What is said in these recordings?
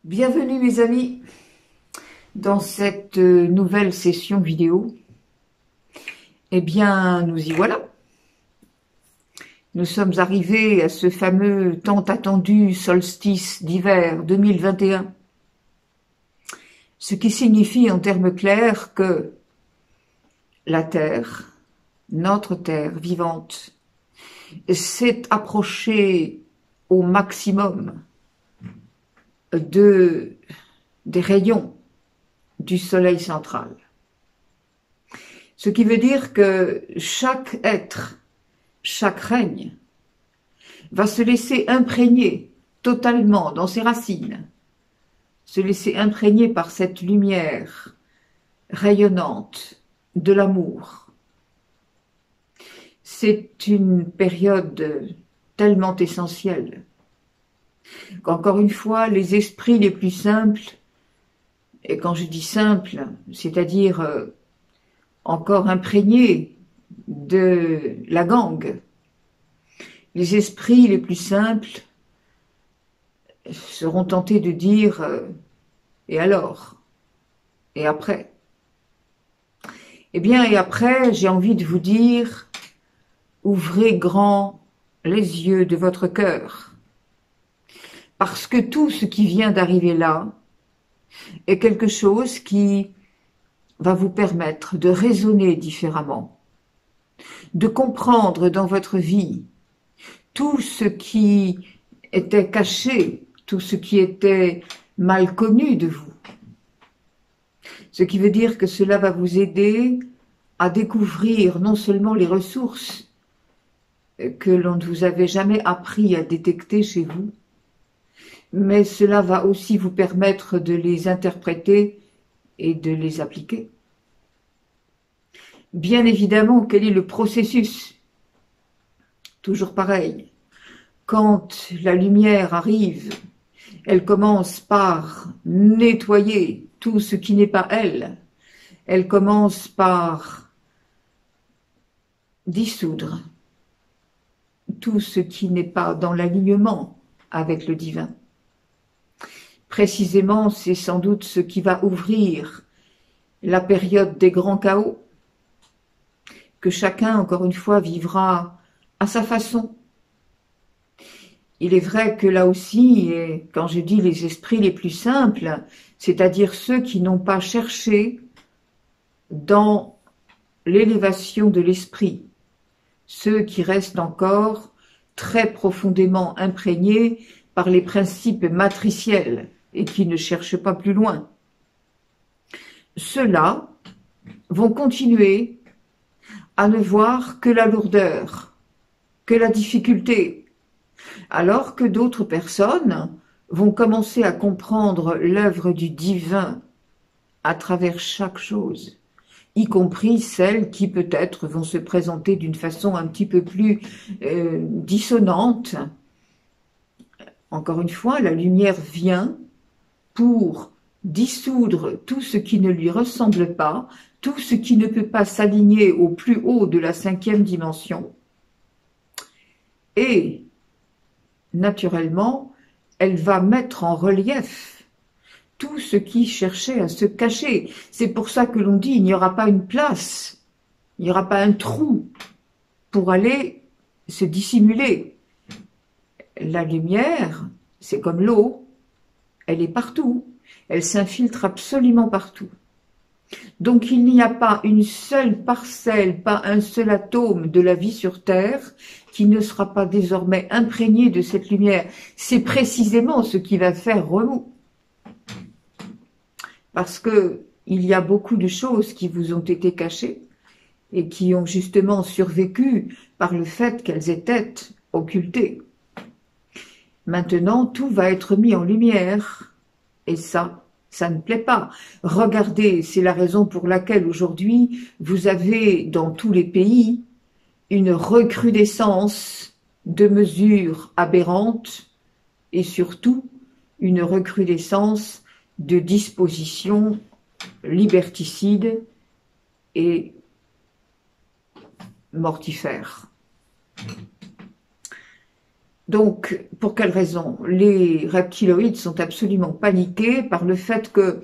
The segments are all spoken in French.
Bienvenue mes amis dans cette nouvelle session vidéo. Eh bien, nous y voilà. Nous sommes arrivés à ce fameux tant attendu solstice d'hiver 2021. Ce qui signifie en termes clairs que la Terre, notre Terre vivante, s'est approchée au maximum des rayons du soleil central. Ce qui veut dire que chaque être, chaque règne, va se laisser imprégner totalement dans ses racines, se laisser imprégner par cette lumière rayonnante de l'amour. C'est une période tellement essentielle qu'encore une fois, les esprits les plus simples, et quand je dis simples, c'est-à-dire encore imprégnés de la gangue, les esprits les plus simples seront tentés de dire et alors? Et après? Eh bien, et après, j'ai envie de vous dire, ouvrez grand les yeux de votre cœur. Parce que tout ce qui vient d'arriver là est quelque chose qui va vous permettre de raisonner différemment, de comprendre dans votre vie tout ce qui était caché, tout ce qui était mal connu de vous. Ce qui veut dire que cela va vous aider à découvrir non seulement les ressources que l'on ne vous avait jamais appris à détecter chez vous, mais cela va aussi vous permettre de les interpréter et de les appliquer. Bien évidemment, quel est le processus? Toujours pareil. Quand la lumière arrive, elle commence par nettoyer tout ce qui n'est pas elle. Elle commence par dissoudre tout ce qui n'est pas dans l'alignement avec le divin. Précisément, c'est sans doute ce qui va ouvrir la période des grands chaos, que chacun, encore une fois, vivra à sa façon. Il est vrai que là aussi, et quand je dis les esprits les plus simples, c'est-à-dire ceux qui n'ont pas cherché dans l'élévation de l'esprit, ceux qui restent encore très profondément imprégnés par les principes matriciels et qui ne cherchent pas plus loin. Ceux-là vont continuer à ne voir que la lourdeur, que la difficulté, alors que d'autres personnes vont commencer à comprendre l'œuvre du divin à travers chaque chose, y compris celles qui peut-être vont se présenter d'une façon un petit peu plus dissonante. Encore une fois, la lumière vient pour dissoudre tout ce qui ne lui ressemble pas, tout ce qui ne peut pas s'aligner au plus haut de la 5e dimension. Et, naturellement, elle va mettre en relief tout ce qui cherchait à se cacher. C'est pour ça que l'on dit il n'y aura pas une place, il n'y aura pas un trou pour aller se dissimuler. La lumière, c'est comme l'eau, elle est partout, elle s'infiltre absolument partout. Donc il n'y a pas une seule parcelle, pas un seul atome de la vie sur Terre qui ne sera pas désormais imprégné de cette lumière. C'est précisément ce qui va faire remous. Parce que il y a beaucoup de choses qui vous ont été cachées et qui ont justement survécu par le fait qu'elles étaient occultées. Maintenant, tout va être mis en lumière et ça ne plaît pas. Regardez, c'est la raison pour laquelle aujourd'hui, vous avez dans tous les pays une recrudescence de mesures aberrantes et surtout une recrudescence de dispositions liberticides et mortifères. Donc, pour quelle raison? Les reptiloïdes sont absolument paniqués par le fait que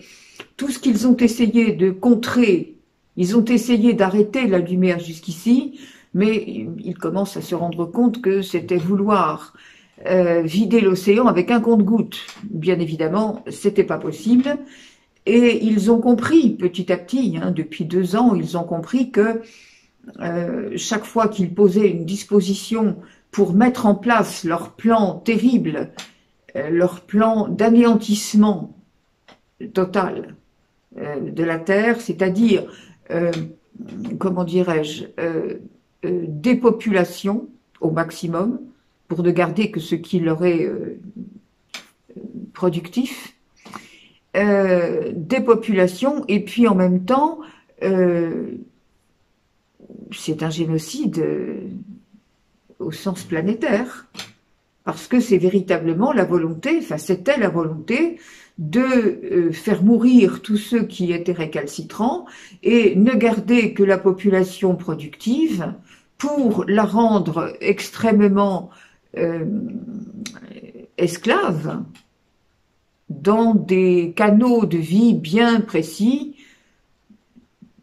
tout ce qu'ils ont essayé de contrer, ils ont essayé d'arrêter la lumière jusqu'ici, mais ils commencent à se rendre compte que c'était vouloir vider l'océan avec un compte-gouttes. Bien évidemment, c'était pas possible. Et ils ont compris petit à petit, hein, depuis 2 ans, ils ont compris que chaque fois qu'ils posaient une disposition pour mettre en place leur plan terrible, leur plan d'anéantissement total de la Terre, c'est-à-dire, comment dirais-je, dépopulation au maximum, pour ne garder que ce qui leur est productif, dépopulation, et puis en même temps, c'est un génocide au sens planétaire, parce que c'est véritablement la volonté, enfin c'était la volonté de faire mourir tous ceux qui étaient récalcitrants et ne garder que la population productive pour la rendre extrêmement esclave dans des canaux de vie bien précis.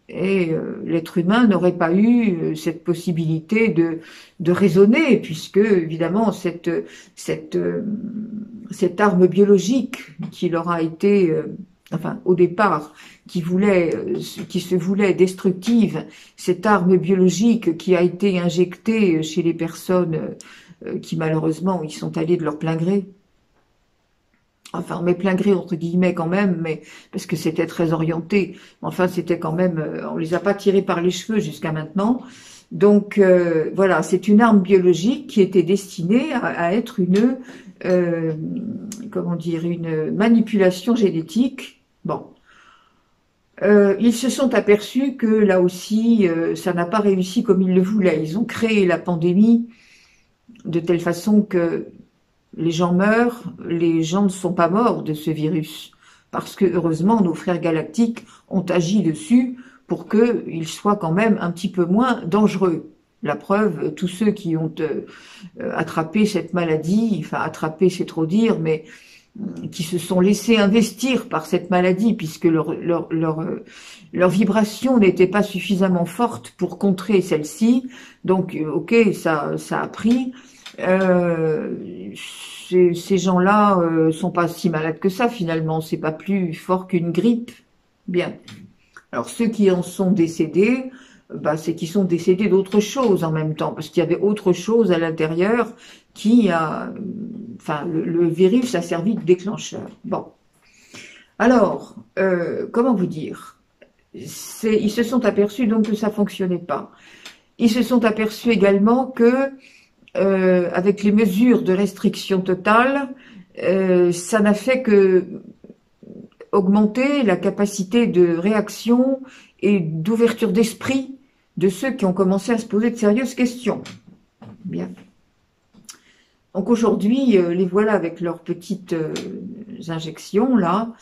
Et l'être humain n'aurait pas eu cette possibilité de raisonner, puisque évidemment cette arme biologique qui leur a été, enfin au départ, qui se voulait destructive, cette arme biologique qui a été injectée chez les personnes qui malheureusement y sont allées de leur plein gré. Enfin, mais plein gré entre guillemets quand même, mais parce que c'était très orienté. Enfin, c'était quand même, on les a pas tirés par les cheveux jusqu'à maintenant. Donc voilà, c'est une arme biologique qui était destinée à être une, comment dire, une manipulation génétique. Bon, ils se sont aperçus que là aussi, ça n'a pas réussi comme ils le voulaient. Ils ont créé la pandémie de telle façon que les gens meurent, les gens ne sont pas morts de ce virus, parce que heureusement nos frères galactiques ont agi dessus pour qu'il soit quand même un petit peu moins dangereux. La preuve, tous ceux qui ont attrapé cette maladie, enfin attrapé c'est trop dire, mais qui se sont laissés investir par cette maladie, puisque leur vibration n'était pas suffisamment forte pour contrer celle-ci, donc ok, ça a pris. Ces gens-là sont pas si malades que ça finalement, c'est pas plus fort qu'une grippe. Bien. Alors ceux qui en sont décédés, bah, c'est qu'ils sont décédés d'autre chose en même temps, parce qu'il y avait autre chose à l'intérieur qui a, enfin le virus a servi de déclencheur. Bon. Alors, comment vous dire, ils se sont aperçus donc que ça fonctionnait pas. Ils se sont aperçus également que avec les mesures de restriction totale, ça n'a fait que augmenter la capacité de réaction et d'ouverture d'esprit de ceux qui ont commencé à se poser de sérieuses questions. Bien. Donc aujourd'hui, les voilà avec leurs petites injections là,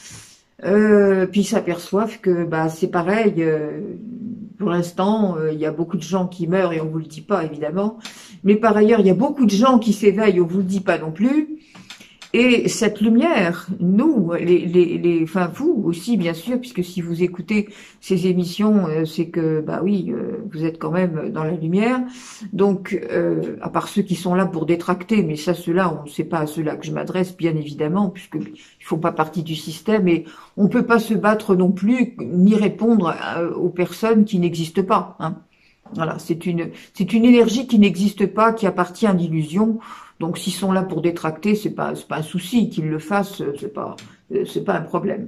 puis ils s'aperçoivent que bah c'est pareil. Pour l'instant, il y a beaucoup de gens qui meurent et on vous le dit pas évidemment. Mais par ailleurs, il y a beaucoup de gens qui s'éveillent, on vous le dit pas non plus. Et cette lumière, nous, enfin vous aussi bien sûr, puisque si vous écoutez ces émissions, c'est que bah oui, vous êtes quand même dans la lumière. Donc, à part ceux qui sont là pour détracter, mais ça, ceux-là, on ne sait pas à ceux-là que je m'adresse, bien évidemment, puisque ils font pas partie du système et on peut pas se battre non plus ni répondre aux personnes qui n'existent pas. Hein. Voilà, c'est une énergie qui n'existe pas, qui appartient à l'illusion. Donc s'ils sont là pour détracter, c'est pas un souci, qu'ils le fassent, c'est pas un problème.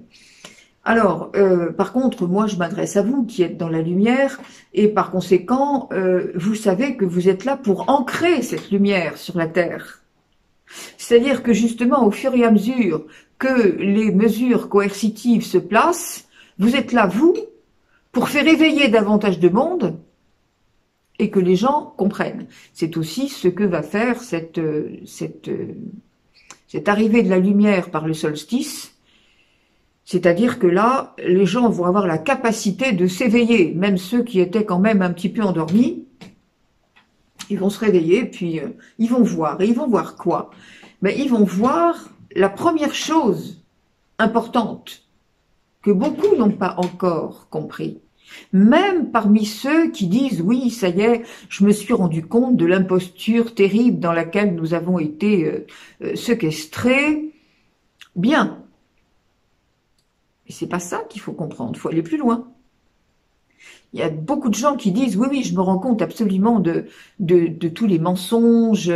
Alors, par contre, moi je m'adresse à vous qui êtes dans la lumière, et par conséquent, vous savez que vous êtes là pour ancrer cette lumière sur la Terre. C'est-à-dire que justement, au fur et à mesure que les mesures coercitives se placent, vous êtes là, vous, pour faire éveiller davantage de monde, et que les gens comprennent. C'est aussi ce que va faire cette arrivée de la lumière par le solstice, c'est-à-dire que là, les gens vont avoir la capacité de s'éveiller, même ceux qui étaient quand même un petit peu endormis, Ils vont se réveiller, puis ils vont voir. Et ils vont voir quoi? Ben, ils vont voir la première chose importante que beaucoup n'ont pas encore compris. Même parmi ceux qui disent « oui, ça y est, je me suis rendu compte de l'imposture terrible dans laquelle nous avons été séquestrés », bien. Mais c'est pas ça qu'il faut comprendre, il faut aller plus loin. Il y a beaucoup de gens qui disent « oui, je me rends compte absolument de tous les mensonges,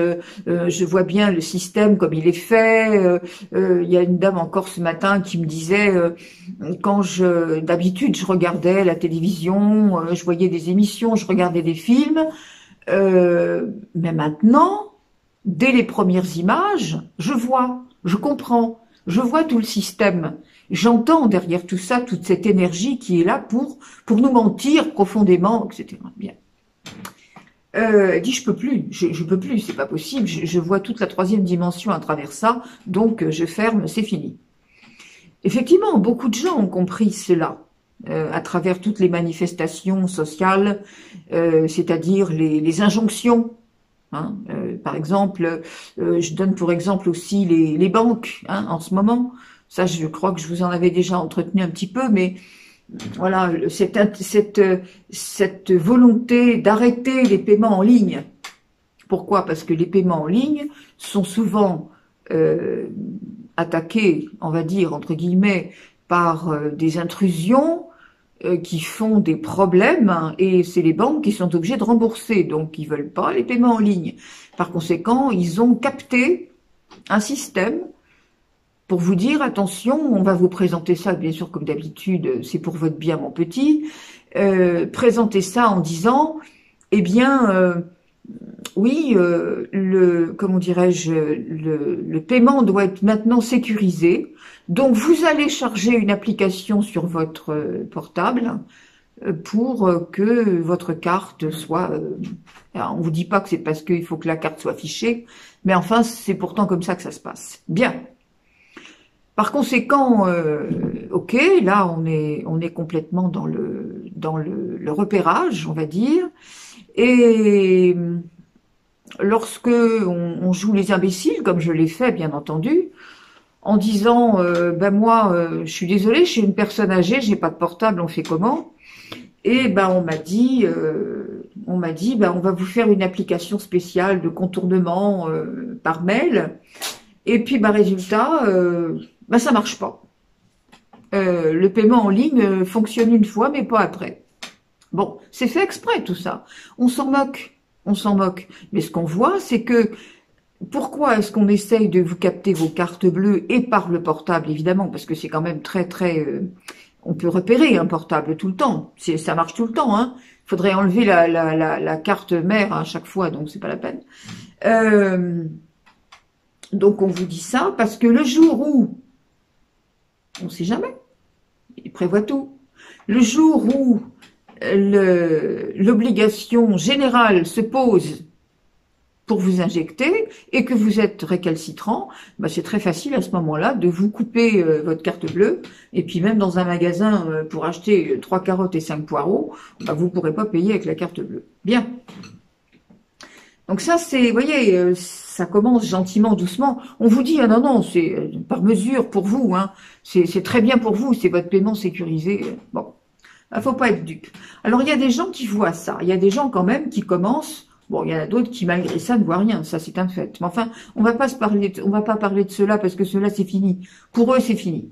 je vois bien le système comme il est fait. Il y a une dame encore ce matin qui me disait d'habitude je regardais la télévision, je voyais des émissions, je regardais des films, mais maintenant, dès les premières images, je vois, je comprends, je vois tout le système. J'entends derrière tout ça, toute cette énergie qui est là pour nous mentir profondément, etc. » Bien. Elle dit « je peux plus, je peux plus, c'est pas possible, je vois toute la troisième dimension à travers ça, donc je ferme, c'est fini. » Effectivement, beaucoup de gens ont compris cela à travers toutes les manifestations sociales, c'est-à-dire les injonctions. Hein, par exemple, je donne pour exemple aussi les banques en ce moment. Ça, je crois que je vous en avais déjà entretenu un petit peu, mais voilà, cette volonté d'arrêter les paiements en ligne. Pourquoi? Parce que les paiements en ligne sont souvent attaqués, on va dire, entre guillemets, par des intrusions qui font des problèmes, hein, et c'est les banques qui sont obligées de rembourser, donc ils veulent pas les paiements en ligne. Par conséquent, ils ont capté un système pour vous dire, attention, on va vous présenter ça, bien sûr, comme d'habitude, c'est pour votre bien, mon petit, présenter ça en disant, eh bien, oui, comment dirais-je, le paiement doit être maintenant sécurisé, donc vous allez charger une application sur votre portable pour que votre carte soit... alors, on vous dit pas que c'est parce qu'il faut que la carte soit fichée, mais enfin, c'est pourtant comme ça que ça se passe. Bien. Par conséquent, ok, là on est complètement dans le repérage, on va dire, et lorsque on joue les imbéciles, comme je l'ai fait bien entendu, en disant ben moi je suis désolée, je suis une personne âgée, j'ai pas de portable, on fait comment? Et ben on m'a dit ben on va vous faire une application spéciale de contournement par mail, et puis ben résultat ben ça marche pas. Le paiement en ligne fonctionne une fois, mais pas après. Bon, c'est fait exprès tout ça. On s'en moque, on s'en moque. Mais ce qu'on voit, c'est que pourquoi est-ce qu'on essaye de vous capter vos cartes bleues et par le portable, évidemment, parce que c'est quand même très on peut repérer un portable tout le temps. Ça marche tout le temps. Hein. Il faudrait enlever la carte mère à chaque fois, donc c'est pas la peine. Donc on vous dit ça parce que le jour où on ne sait jamais. Il prévoit tout. Le jour où l'obligation générale se pose pour vous injecter et que vous êtes récalcitrant, bah c'est très facile à ce moment-là de vous couper votre carte bleue, et puis même dans un magasin pour acheter 3 carottes et 5 poireaux, bah vous ne pourrez pas payer avec la carte bleue. Bien. Donc ça, c'est, vous voyez, ça commence gentiment, doucement. On vous dit, ah non, c'est par mesure pour vous, hein. C'est très bien pour vous, c'est votre paiement sécurisé. Bon, il faut pas être dupe. Alors, il y a des gens qui voient ça. Il y a des gens quand même qui commencent. Bon, il y en a d'autres qui, malgré ça, ne voient rien. Ça, c'est un fait. Mais enfin, on va pas parler de cela parce que cela, c'est fini. Pour eux, c'est fini.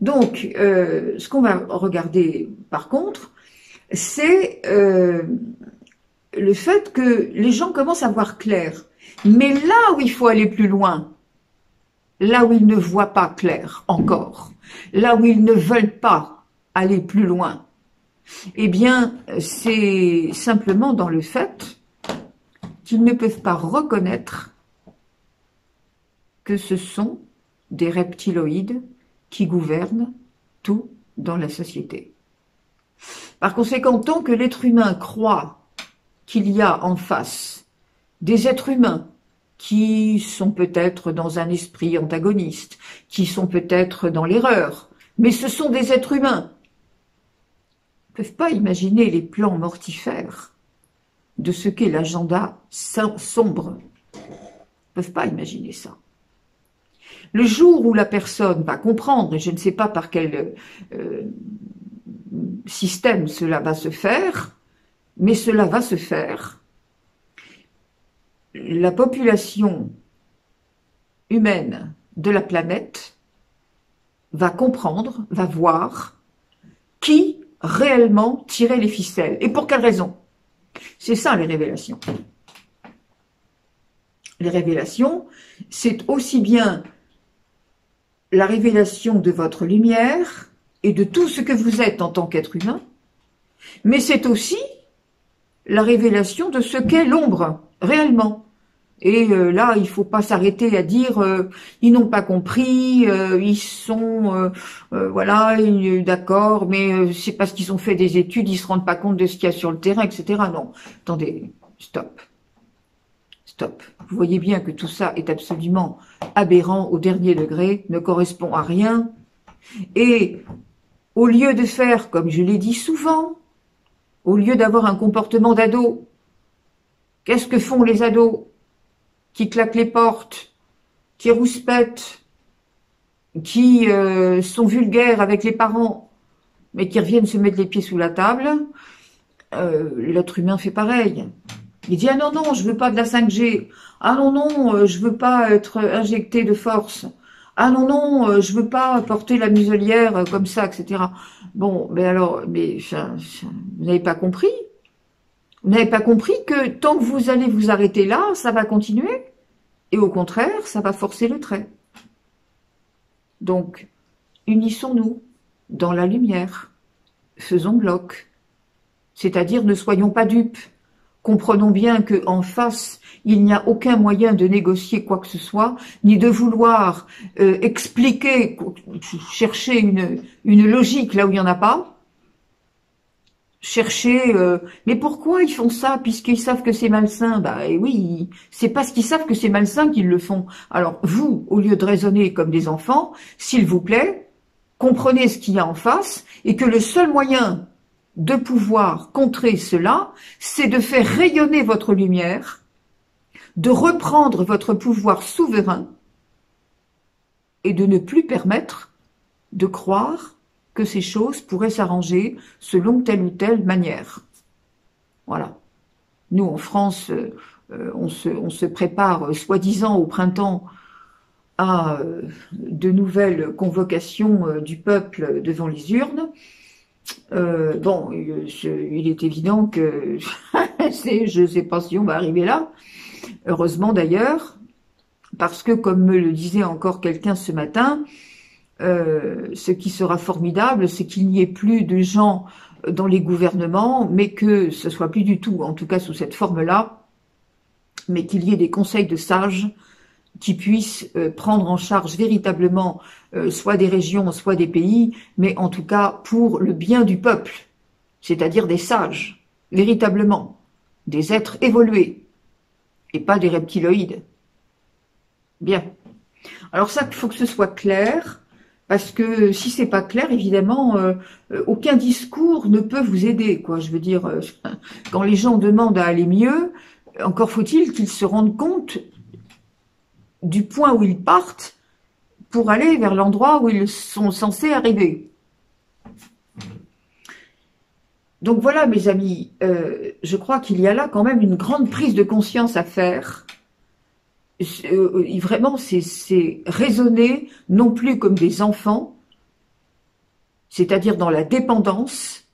Donc, ce qu'on va regarder, par contre, c'est le fait que les gens commencent à voir clair. Mais là où il faut aller plus loin, là où ils ne voient pas clair encore, là où ils ne veulent pas aller plus loin, eh bien, c'est simplement dans le fait qu'ils ne peuvent pas reconnaître que ce sont des reptiloïdes qui gouvernent tout dans la société. Par conséquent, tant que l'être humain croit qu'il y a en face des êtres humains qui sont peut-être dans un esprit antagoniste, qui sont peut-être dans l'erreur, mais ce sont des êtres humains. Ils ne peuvent pas imaginer les plans mortifères de ce qu'est l'agenda sombre. Ils ne peuvent pas imaginer ça. Le jour où la personne va comprendre, et je ne sais pas par quel système cela va se faire, mais cela va se faire, la population humaine de la planète va comprendre, va voir qui réellement tirait les ficelles et pour quelle raison. C'est ça les révélations. Les révélations, c'est aussi bien la révélation de votre lumière et de tout ce que vous êtes en tant qu'être humain, mais c'est aussi la révélation de ce qu'est l'ombre, réellement. Et là, il faut pas s'arrêter à dire ils n'ont pas compris, ils sont voilà, d'accord, mais c'est parce qu'ils ont fait des études, ils se rendent pas compte de ce qu'il y a sur le terrain, etc. Non, attendez, stop. Stop. Vous voyez bien que tout ça est absolument aberrant au dernier degré, ne correspond à rien. Et au lieu de faire, comme je l'ai dit souvent, au lieu d'avoir un comportement d'ado, qu'est-ce que font les ados qui claquent les portes, qui rouspètent, qui sont vulgaires avec les parents, mais qui reviennent se mettre les pieds sous la table? L'être humain fait pareil. Il dit « Ah non, non, je veux pas de la 5G. Ah non, non, je veux pas être injecté de force. Ah non, non, je veux pas porter la muselière comme ça, etc. » Bon, mais alors, vous n'avez pas compris? Vous n'avez pas compris que tant que vous allez vous arrêter là, ça va continuer? Et au contraire, ça va forcer le trait. Donc, unissons-nous dans la lumière. Faisons bloc. C'est-à-dire, ne soyons pas dupes. Comprenons bien qu'en face, il n'y a aucun moyen de négocier quoi que ce soit, ni de vouloir expliquer, chercher une logique là où il n'y en a pas. Chercher, mais pourquoi ils font ça puisqu'ils savent que c'est malsain? Bah oui, c'est parce qu'ils savent que c'est malsain qu'ils le font. Alors vous, au lieu de raisonner comme des enfants, s'il vous plaît, comprenez ce qu'il y a en face et que le seul moyen de pouvoir contrer cela, c'est de faire rayonner votre lumière, de reprendre votre pouvoir souverain et de ne plus permettre de croire que ces choses pourraient s'arranger selon telle ou telle manière. Voilà. Nous, en France, on se prépare soi-disant au printemps à de nouvelles convocations du peuple devant les urnes. Bon, il est évident que je ne sais pas si on va arriver là. Heureusement d'ailleurs, parce que comme me le disait encore quelqu'un ce matin, ce qui sera formidable, c'est qu'il n'y ait plus de gens dans les gouvernements, mais que ce soit plus du tout, en tout cas sous cette forme-là, mais qu'il y ait des conseils de sages qui puissent prendre en charge véritablement soit des régions, soit des pays, mais en tout cas pour le bien du peuple, c'est-à-dire des sages, véritablement, des êtres évolués, et pas des reptiloïdes. Bien. Alors ça, il faut que ce soit clair, parce que si c'est pas clair, évidemment, aucun discours ne peut vous aider, quoi. Je veux dire, quand les gens demandent à aller mieux, encore faut-il qu'ils se rendent compte du point où ils partent pour aller vers l'endroit où ils sont censés arriver. Donc voilà, mes amis, je crois qu'il y a là quand même une grande prise de conscience à faire. Vraiment, c'est raisonner non plus comme des enfants, c'est-à-dire dans la dépendance,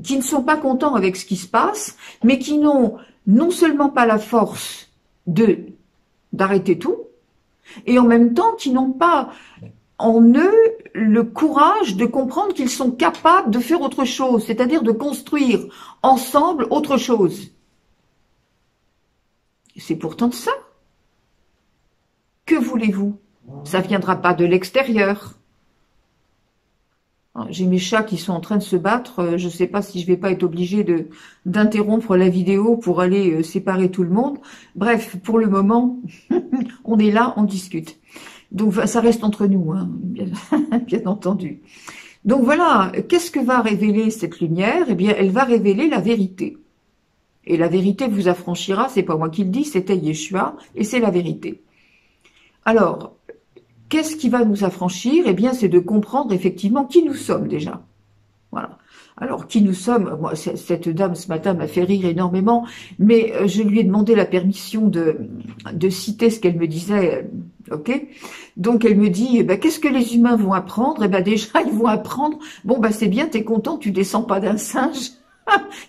qui ne sont pas contents avec ce qui se passe, mais qui n'ont non seulement pas la force d'arrêter tout, et en même temps qui n'ont pas en eux le courage de comprendre qu'ils sont capables de faire autre chose, c'est-à-dire de construire ensemble autre chose. C'est pourtant ça. Que voulez-vous? Ça ne viendra pas de l'extérieur. J'ai mes chats qui sont en train de se battre. Je ne sais pas si je ne vais pas être obligée d'interrompre la vidéo pour aller séparer tout le monde. Bref, pour le moment, on est là, on discute. Donc ça reste entre nous, hein, bien entendu. Donc voilà, qu'est-ce que va révéler cette lumière? Eh bien, elle va révéler la vérité. Et la vérité vous affranchira, c'est pas moi qui le dis, c'était Yeshua, et c'est la vérité. Alors, qu'est-ce qui va nous affranchir? Eh bien, c'est de comprendre effectivement qui nous sommes déjà. Voilà. Alors, qui nous sommes? Moi, cette dame ce matin m'a fait rire énormément, mais je lui ai demandé la permission de citer ce qu'elle me disait. Ok. Donc, elle me dit, eh ben, qu'est-ce que les humains vont apprendre? Eh ben, déjà, ils vont apprendre. Bon, ben, c'est bien, t'es content, tu descends pas d'un singe.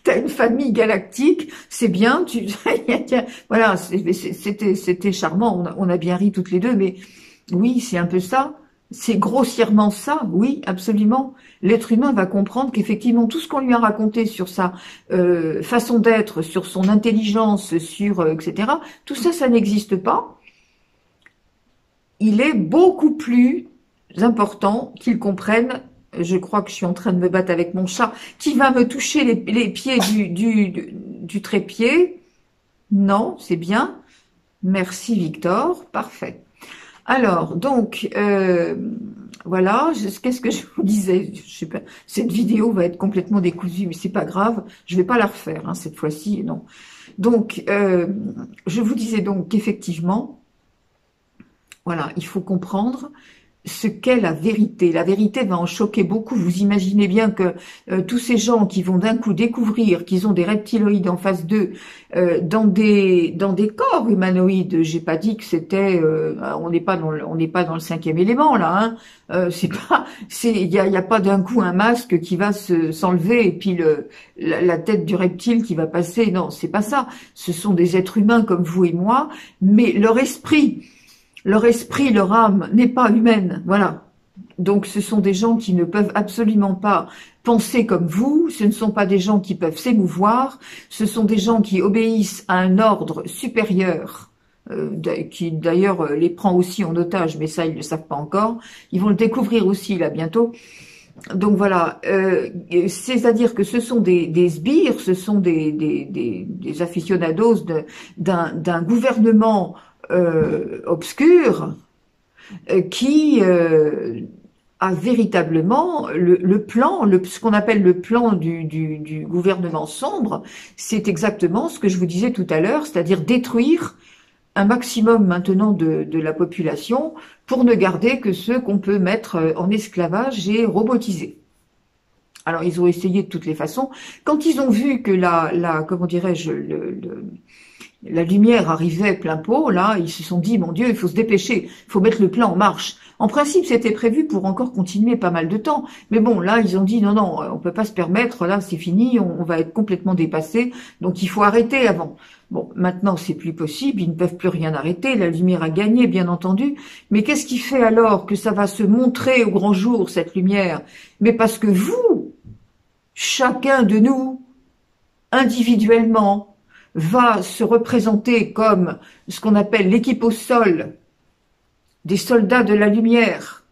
T'as une famille galactique, c'est bien. Voilà, c'était charmant. On a bien ri toutes les deux, mais oui, c'est un peu ça. C'est grossièrement ça, oui, absolument. L'être humain va comprendre qu'effectivement, tout ce qu'on lui a raconté sur sa façon d'être, sur son intelligence, sur etc., tout ça, ça n'existe pas. Il est beaucoup plus important qu'il comprenne, je crois que je suis en train de me battre avec mon chat, qui va me toucher les pieds du trépied. Non, c'est bien. Merci Victor, parfait. Alors, donc, voilà, qu'est-ce que je vous disais? Je sais pas, cette vidéo va être complètement décousue, mais c'est pas grave, je vais pas la refaire, hein, cette fois-ci, non. Donc, je vous disais donc qu'effectivement, voilà, il faut comprendre ce qu'est la vérité. La vérité va en choquer beaucoup. Vous imaginez bien que tous ces gens qui vont d'un coup découvrir qu'ils ont des reptiloïdes en face d'eux dans des corps humanoïdes. J'ai pas dit que c'était on n'est pas dans le cinquième élément là. Hein. Il y a pas d'un coup un masque qui va s'enlever et puis la tête du reptile qui va passer. Non, c'est pas ça. Ce sont des êtres humains comme vous et moi, mais leur esprit, leur âme n'est pas humaine, voilà. Donc ce sont des gens qui ne peuvent absolument pas penser comme vous, ce ne sont pas des gens qui peuvent s'émouvoir, ce sont des gens qui obéissent à un ordre supérieur, qui d'ailleurs les prend aussi en otage, mais ça ils ne le savent pas encore, ils vont le découvrir aussi là bientôt. Donc voilà, c'est-à-dire que ce sont des sbires, ce sont des aficionados d'un gouvernement obscur qui a véritablement le plan, ce qu'on appelle le plan du gouvernement sombre, c'est exactement ce que je vous disais tout à l'heure, c'est-à-dire détruire un maximum maintenant de la population pour ne garder que ceux qu'on peut mettre en esclavage et robotiser. Alors ils ont essayé de toutes les façons. Quand ils ont vu que comment dirais-je, la lumière arrivait plein pot, là, ils se sont dit, mon Dieu, il faut se dépêcher, il faut mettre le plan en marche. En principe, c'était prévu pour encore continuer pas mal de temps. Mais bon, là, ils ont dit, non, non, on peut pas se permettre, là, c'est fini, on va être complètement dépassé, donc il faut arrêter avant. Bon, maintenant, c'est plus possible, ils ne peuvent plus rien arrêter, la lumière a gagné, bien entendu. Mais qu'est-ce qui fait alors que ça va se montrer au grand jour, cette lumière? Mais parce que vous, chacun de nous, individuellement, va se représenter comme ce qu'on appelle l'équipe au sol, des soldats de la lumière,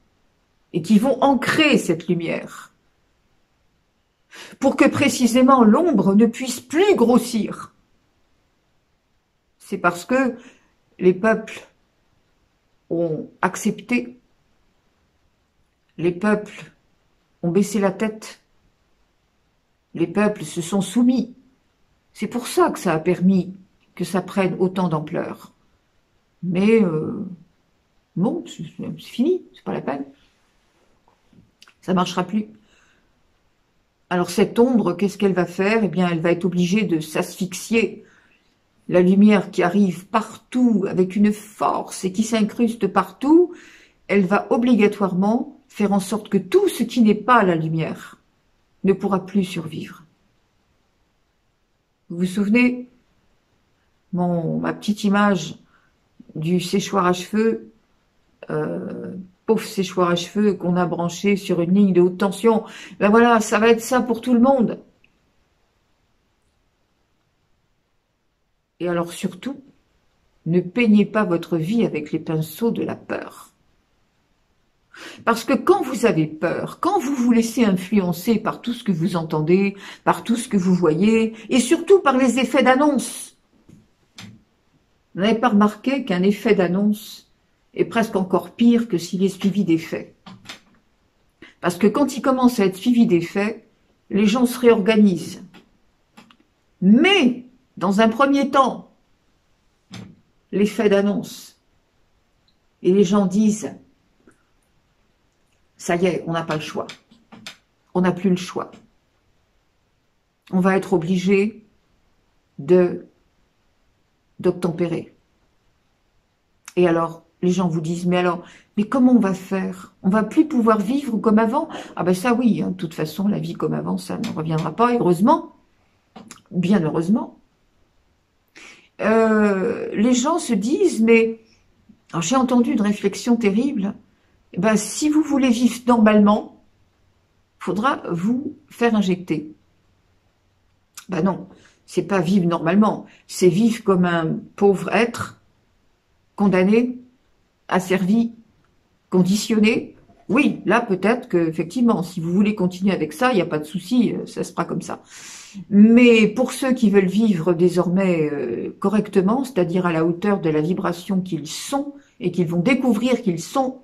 et qui vont ancrer cette lumière, pour que précisément l'ombre ne puisse plus grossir. C'est parce que les peuples ont accepté, les peuples ont baissé la tête, les peuples se sont soumis. C'est pour ça que ça a permis que ça prenne autant d'ampleur. Mais bon, c'est fini, c'est pas la peine. Ça marchera plus. Alors cette ombre, qu'est-ce qu'elle va faire? Eh bien, elle va être obligée de s'asphyxier. La lumière qui arrive partout avec une force et qui s'incruste partout, elle va obligatoirement faire en sorte que tout ce qui n'est pas la lumière ne pourra plus survivre. Vous vous souvenez, ma petite image du séchoir à cheveux, pauvre séchoir à cheveux qu'on a branché sur une ligne de haute tension, ben voilà, ça va être ça pour tout le monde. Et alors surtout, ne peignez pas votre vie avec les pinceaux de la peur. Parce que quand vous avez peur, quand vous vous laissez influencer par tout ce que vous entendez, par tout ce que vous voyez, et surtout par les effets d'annonce, vous n'avez pas remarqué qu'un effet d'annonce est presque encore pire que s'il est suivi d'effets. Parce que quand il commence à être suivi d'effets, les gens se réorganisent. Mais dans un premier temps, l'effet d'annonce. Et les gens disent, ça y est, on n'a pas le choix. On n'a plus le choix. On va être obligé d'obtempérer. Et alors, les gens vous disent, mais comment on va faire? On va plus pouvoir vivre comme avant? Ah ben ça oui, hein, de toute façon, la vie comme avant, ça ne reviendra pas, heureusement, bien heureusement. Les gens se disent, mais j'ai entendu une réflexion terrible, ben, si vous voulez vivre normalement, il faudra vous faire injecter. Ben non, c'est pas vivre normalement, c'est vivre comme un pauvre être, condamné, asservi, conditionné. Oui, là peut-être que effectivement, si vous voulez continuer avec ça, il n'y a pas de souci, ça se fera comme ça. Mais pour ceux qui veulent vivre désormais correctement, c'est-à-dire à la hauteur de la vibration qu'ils sont et qu'ils vont découvrir qu'ils sont,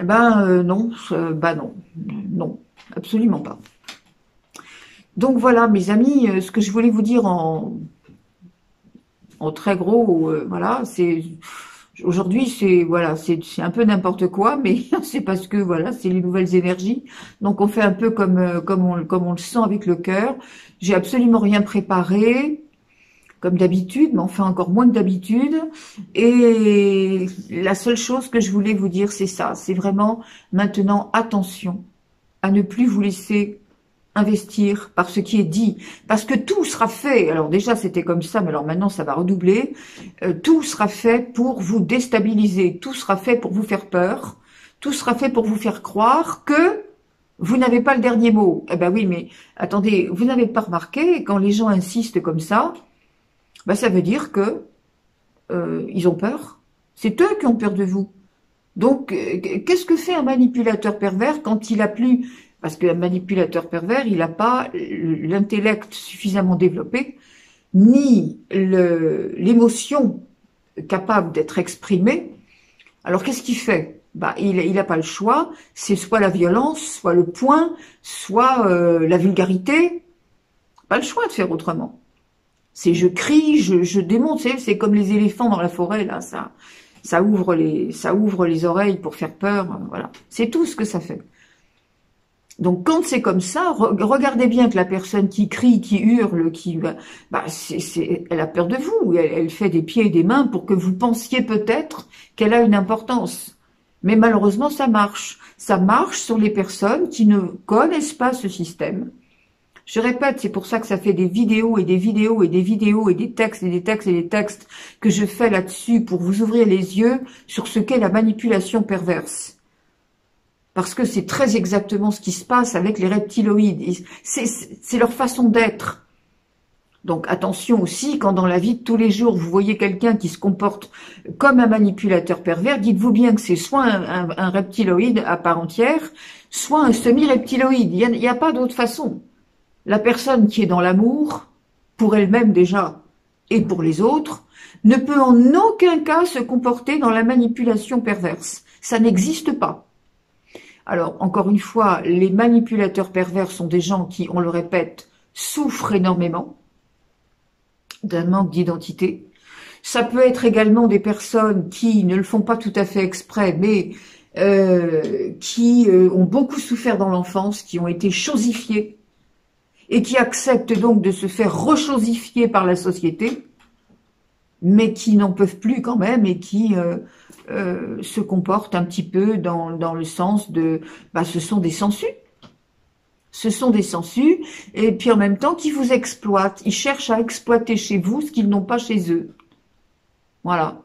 non, non, absolument pas. Donc voilà, mes amis, ce que je voulais vous dire en très gros, voilà, c'est aujourd'hui, c'est voilà, c'est un peu n'importe quoi, mais c'est parce que voilà, c'est les nouvelles énergies. Donc on fait un peu comme on le sent avec le cœur. J'ai absolument rien préparé, comme d'habitude, mais enfin encore moins que d'habitude. Et la seule chose que je voulais vous dire, c'est ça. C'est vraiment maintenant attention à ne plus vous laisser investir par ce qui est dit, parce que tout sera fait, alors déjà c'était comme ça, mais alors maintenant ça va redoubler, tout sera fait pour vous déstabiliser, tout sera fait pour vous faire peur, tout sera fait pour vous faire croire que vous n'avez pas le dernier mot. Eh ben oui, mais attendez, vous n'avez pas remarqué, quand les gens insistent comme ça, ben ça veut dire que ils ont peur, c'est eux qui ont peur de vous. Donc, qu'est-ce que fait un manipulateur pervers quand il a plus... Parce qu'un manipulateur pervers, il n'a pas l'intellect suffisamment développé, ni l'émotion capable d'être exprimée. Alors, qu'est-ce qu'il fait? Il n'a pas le choix, c'est soit la violence, soit le poing, soit la vulgarité. Pas le choix de faire autrement. C'est je crie, je démonte, c'est comme les éléphants dans la forêt, là, ça ouvre les oreilles pour faire peur, voilà. C'est tout ce que ça fait. Donc quand c'est comme ça, regardez bien que la personne qui crie, qui hurle, elle a peur de vous, elle fait des pieds et des mains pour que vous pensiez peut-être qu'elle a une importance. Mais malheureusement, ça marche. Ça marche sur les personnes qui ne connaissent pas ce système. Je répète, c'est pour ça que ça fait des vidéos et des vidéos et des vidéos et des textes et des textes et des textes que je fais là-dessus pour vous ouvrir les yeux sur ce qu'est la manipulation perverse. Parce que c'est très exactement ce qui se passe avec les reptiloïdes. C'est leur façon d'être. Donc attention aussi, quand dans la vie de tous les jours, vous voyez quelqu'un qui se comporte comme un manipulateur pervers, dites-vous bien que c'est soit un reptiloïde à part entière, soit un semi-reptiloïde. Il n'y a pas d'autre façon. La personne qui est dans l'amour, pour elle-même déjà, et pour les autres, ne peut en aucun cas se comporter dans la manipulation perverse. Ça n'existe pas. Alors, encore une fois, les manipulateurs pervers sont des gens qui, on le répète, souffrent énormément d'un manque d'identité. Ça peut être également des personnes qui ne le font pas tout à fait exprès, mais qui ont beaucoup souffert dans l'enfance, qui ont été chosifiées, et qui acceptent donc de se faire rechosifier par la société, mais qui n'en peuvent plus quand même et qui se comportent un petit peu dans le sens de ce sont des sangsues. Ce sont des sangsues, et puis en même temps qui vous exploitent. Ils cherchent à exploiter chez vous ce qu'ils n'ont pas chez eux. Voilà.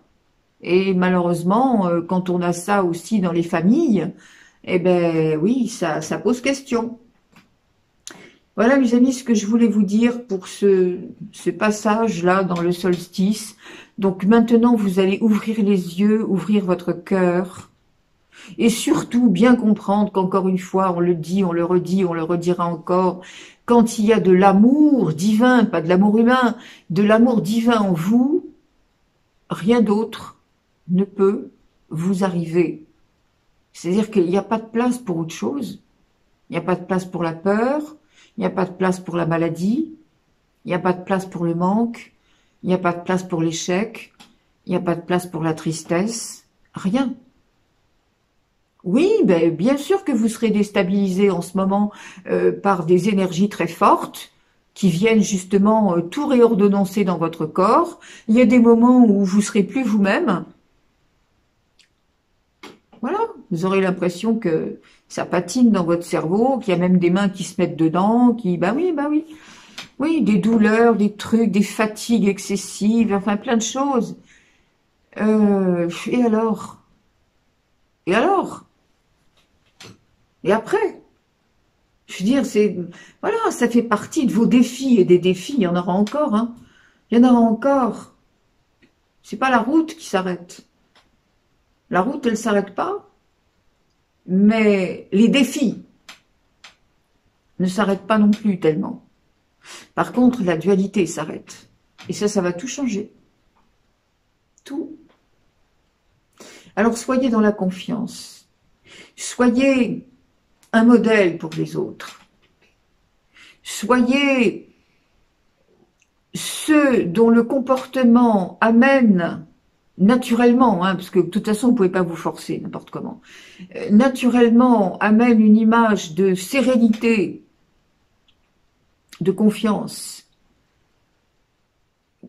Et malheureusement, quand on a ça aussi dans les familles, eh ben oui, ça pose question. Voilà, mes amis, ce que je voulais vous dire pour ce passage-là dans le solstice. Donc maintenant, vous allez ouvrir les yeux, ouvrir votre cœur, et surtout bien comprendre qu'encore une fois, on le dit, on le redit, on le redira encore, quand il y a de l'amour divin, pas de l'amour humain, de l'amour divin en vous, rien d'autre ne peut vous arriver. C'est-à-dire qu'il n'y a pas de place pour autre chose, il n'y a pas de place pour la peur, il n'y a pas de place pour la maladie, Il n'y a pas de place pour le manque, il n'y a pas de place pour l'échec, il n'y a pas de place pour la tristesse, rien. Oui, ben, bien sûr que vous serez déstabilisé en ce moment par des énergies très fortes qui viennent justement tout réordonnancer dans votre corps. Il y a des moments où vous serez plus vous-même. Voilà, vous aurez l'impression que ça patine dans votre cerveau, qu'il y a même des mains qui se mettent dedans, bah oui. Oui, des douleurs, des trucs, des fatigues excessives, enfin plein de choses. Et alors? Et alors? Et après? Je veux dire, voilà, ça fait partie de vos défis, et des défis, il y en aura encore, hein. Il y en aura encore. C'est pas la route qui s'arrête. La route, elle s'arrête pas, mais les défis ne s'arrêtent pas non plus tellement. Par contre, la dualité s'arrête. Et ça va tout changer. Tout. Alors, soyez dans la confiance. Soyez un modèle pour les autres. Soyez ceux dont le comportement amène naturellement, hein, parce que de toute façon, vous ne pouvez pas vous forcer n'importe comment, naturellement amène une image de sérénité, de confiance.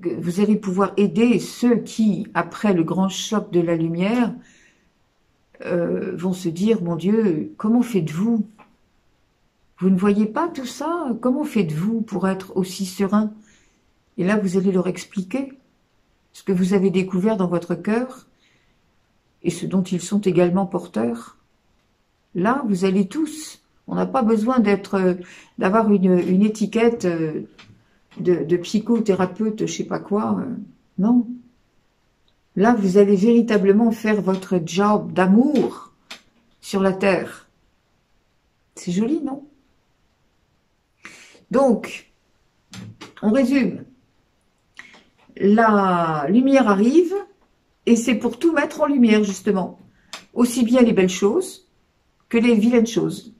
Vous allez pouvoir aider ceux qui, après le grand choc de la lumière, vont se dire, mon Dieu, comment faites-vous? Vous ne voyez pas tout ça? Comment faites-vous pour être aussi serein? Et là, vous allez leur expliquer ce que vous avez découvert dans votre cœur et ce dont ils sont également porteurs. Là, vous allez tous. On n'a pas besoin d'avoir une étiquette de psychothérapeute, je sais pas quoi. Non. Là, vous allez véritablement faire votre job d'amour sur la terre. C'est joli, non? Donc, on résume. La lumière arrive et c'est pour tout mettre en lumière, justement. Aussi bien les belles choses que les vilaines choses.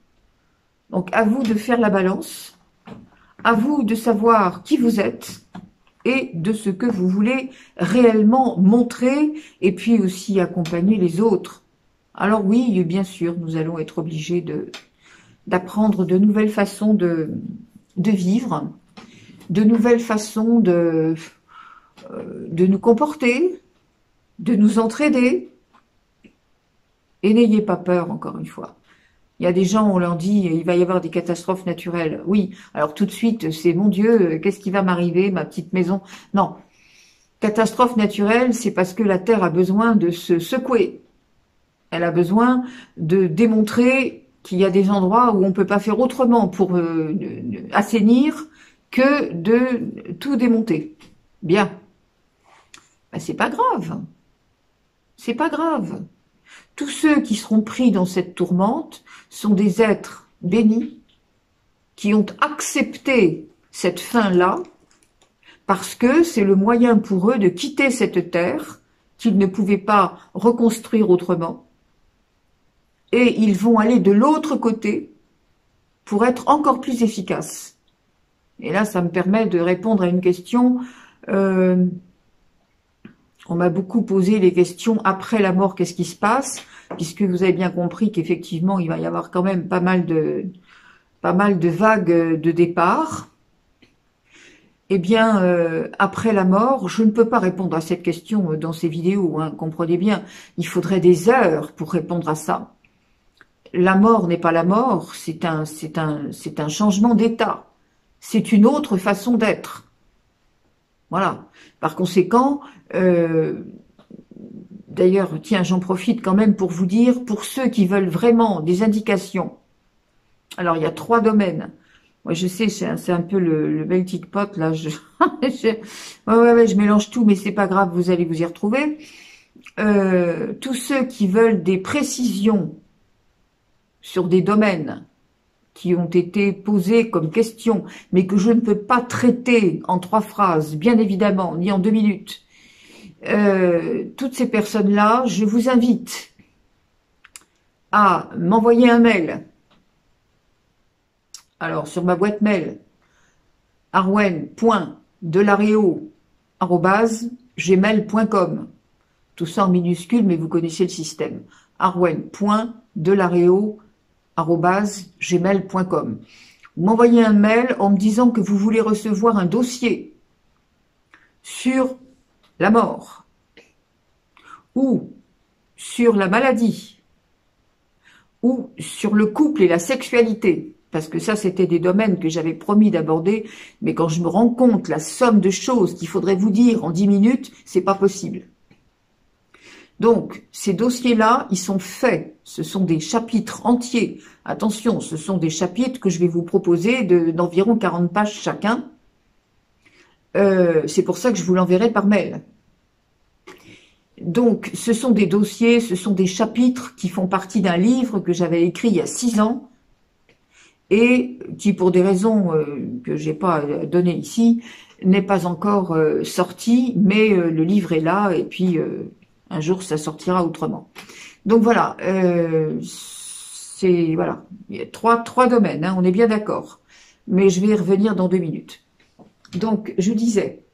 Donc, à vous de faire la balance, à vous de savoir qui vous êtes et de ce que vous voulez réellement montrer et puis aussi accompagner les autres. Alors oui, bien sûr, nous allons être obligés d'apprendre de nouvelles façons de vivre, de nouvelles façons de nous comporter, de nous entraider. Et n'ayez pas peur, encore une fois. Il y a des gens, on leur dit, il va y avoir des catastrophes naturelles. Oui, alors tout de suite, c'est mon Dieu, qu'est-ce qui va m'arriver, ma petite maison? Non, catastrophe naturelle, c'est parce que la Terre a besoin de se secouer. Elle a besoin de démontrer qu'il y a des endroits où on ne peut pas faire autrement pour assainir que de tout démonter. Bien. Ben, c'est pas grave. C'est pas grave. Tous ceux qui seront pris dans cette tourmente sont des êtres bénis qui ont accepté cette fin-là parce que c'est le moyen pour eux de quitter cette terre qu'ils ne pouvaient pas reconstruire autrement. Et ils vont aller de l'autre côté pour être encore plus efficaces. Et là, ça me permet de répondre à une question. On m'a beaucoup posé les questions après la mort, qu'est-ce qui se passe? Puisque vous avez bien compris qu'effectivement, il va y avoir quand même pas mal de vagues de départ. Eh bien, après la mort, je ne peux pas répondre à cette question dans ces vidéos, hein, comprenez bien. Il faudrait des heures pour répondre à ça. La mort n'est pas la mort, c'est un changement d'état. C'est une autre façon d'être. Voilà. Par conséquent, d'ailleurs, tiens, j'en profite quand même pour vous dire, pour ceux qui veulent vraiment des indications, alors il y a 3 domaines. Moi, je sais, c'est un peu le melting pot, là. Ouais, je mélange tout, mais c'est pas grave, vous allez vous y retrouver. Tous ceux qui veulent des précisions sur des domaines qui ont été posés comme questions, mais que je ne peux pas traiter en 3 phrases, bien évidemment, ni en 2 minutes. Toutes ces personnes-là, je vous invite à m'envoyer un mail. Alors, sur ma boîte mail, arwen.delareo@gmail.com. Tout ça en minuscule, mais vous connaissez le système. arwen.delareo@gmail.com. Vous m'envoyez un mail en me disant que vous voulez recevoir un dossier sur la mort ou sur la maladie ou sur le couple et la sexualité, parce que ça c'était des domaines que j'avais promis d'aborder, mais quand je me rends compte la somme de choses qu'il faudrait vous dire en 10 minutes, c'est pas possible. Donc, ces dossiers-là, ils sont faits. Ce sont des chapitres entiers. Attention, ce sont des chapitres que je vais vous proposer d'environ 40 pages chacun. C'est pour ça que je vous l'enverrai par mail. Donc, ce sont des dossiers, ce sont des chapitres qui font partie d'un livre que j'avais écrit il y a 6 ans et qui, pour des raisons que j'ai pas données ici, n'est pas encore sorti, mais le livre est là et puis... un jour, ça sortira autrement. Donc voilà, voilà. Il y a trois domaines, hein, on est bien d'accord. Mais je vais y revenir dans 2 minutes. Donc, je disais,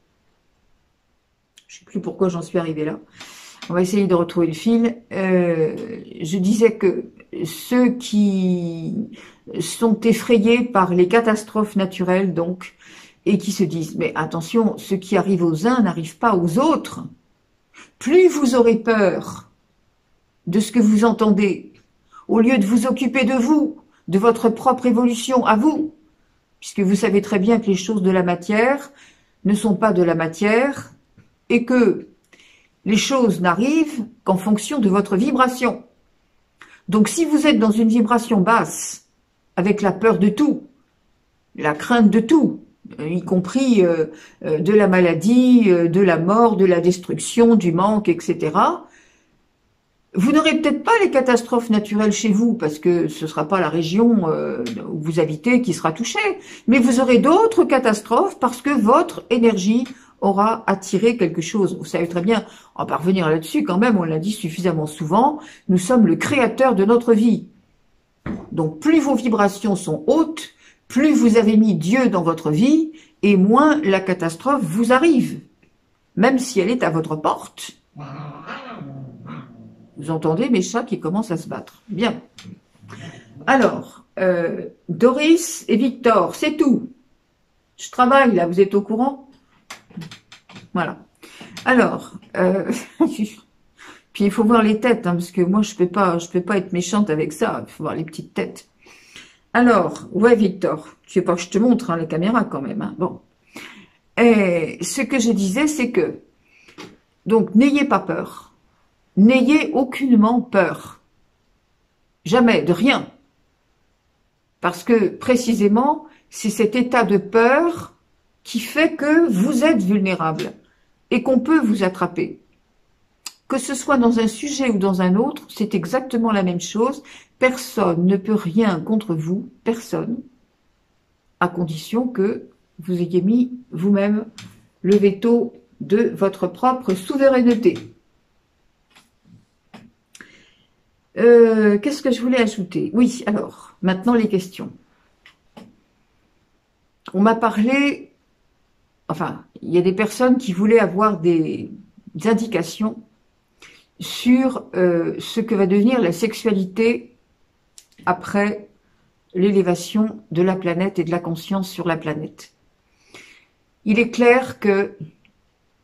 je ne sais plus pourquoi j'en suis arrivée là. On va essayer de retrouver le fil. Je disais que ceux qui sont effrayés par les catastrophes naturelles, donc, et qui se disent, mais attention, ce qui arrive aux uns n'arrive pas aux autres. Plus vous aurez peur de ce que vous entendez, au lieu de vous occuper de vous, de votre propre évolution à vous, puisque vous savez très bien que les choses de la matière ne sont pas de la matière, et que les choses n'arrivent qu'en fonction de votre vibration. Donc si vous êtes dans une vibration basse, avec la peur de tout, la crainte de tout, y compris de la maladie, de la mort, de la destruction, du manque, etc. Vous n'aurez peut-être pas les catastrophes naturelles chez vous, parce que ce ne sera pas la région où vous habitez qui sera touchée, mais vous aurez d'autres catastrophes parce que votre énergie aura attiré quelque chose. Vous savez très bien, on va revenir là-dessus quand même, on l'a dit suffisamment souvent, nous sommes le créateur de notre vie. Donc plus vos vibrations sont hautes, plus vous avez mis Dieu dans votre vie, et moins la catastrophe vous arrive, même si elle est à votre porte. Vous entendez mes chats qui commencent à se battre. Bien. Alors, Doris et Victor, c'est tout. Je travaille là, vous êtes au courant? Voilà. Alors, puis il faut voir les têtes, hein, parce que moi je peux pas être méchante avec ça. Il faut voir les petites têtes. Alors, ouais Victor, tu veux pas que je te montre hein, la caméra quand même. Hein, bon. Et ce que je disais, c'est que, donc n'ayez pas peur. N'ayez aucunement peur. Jamais, de rien. Parce que, précisément, c'est cet état de peur qui fait que vous êtes vulnérable et qu'on peut vous attraper. Que ce soit dans un sujet ou dans un autre, c'est exactement la même chose. Personne ne peut rien contre vous, personne, à condition que vous ayez mis vous-même le veto de votre propre souveraineté. Qu'est-ce que je voulais ajouter? Oui, alors, maintenant les questions. On m'a parlé, enfin, il y a des personnes qui voulaient avoir des indications sur ce que va devenir la sexualité après l'élévation de la planète et de la conscience sur la planète. Il est clair que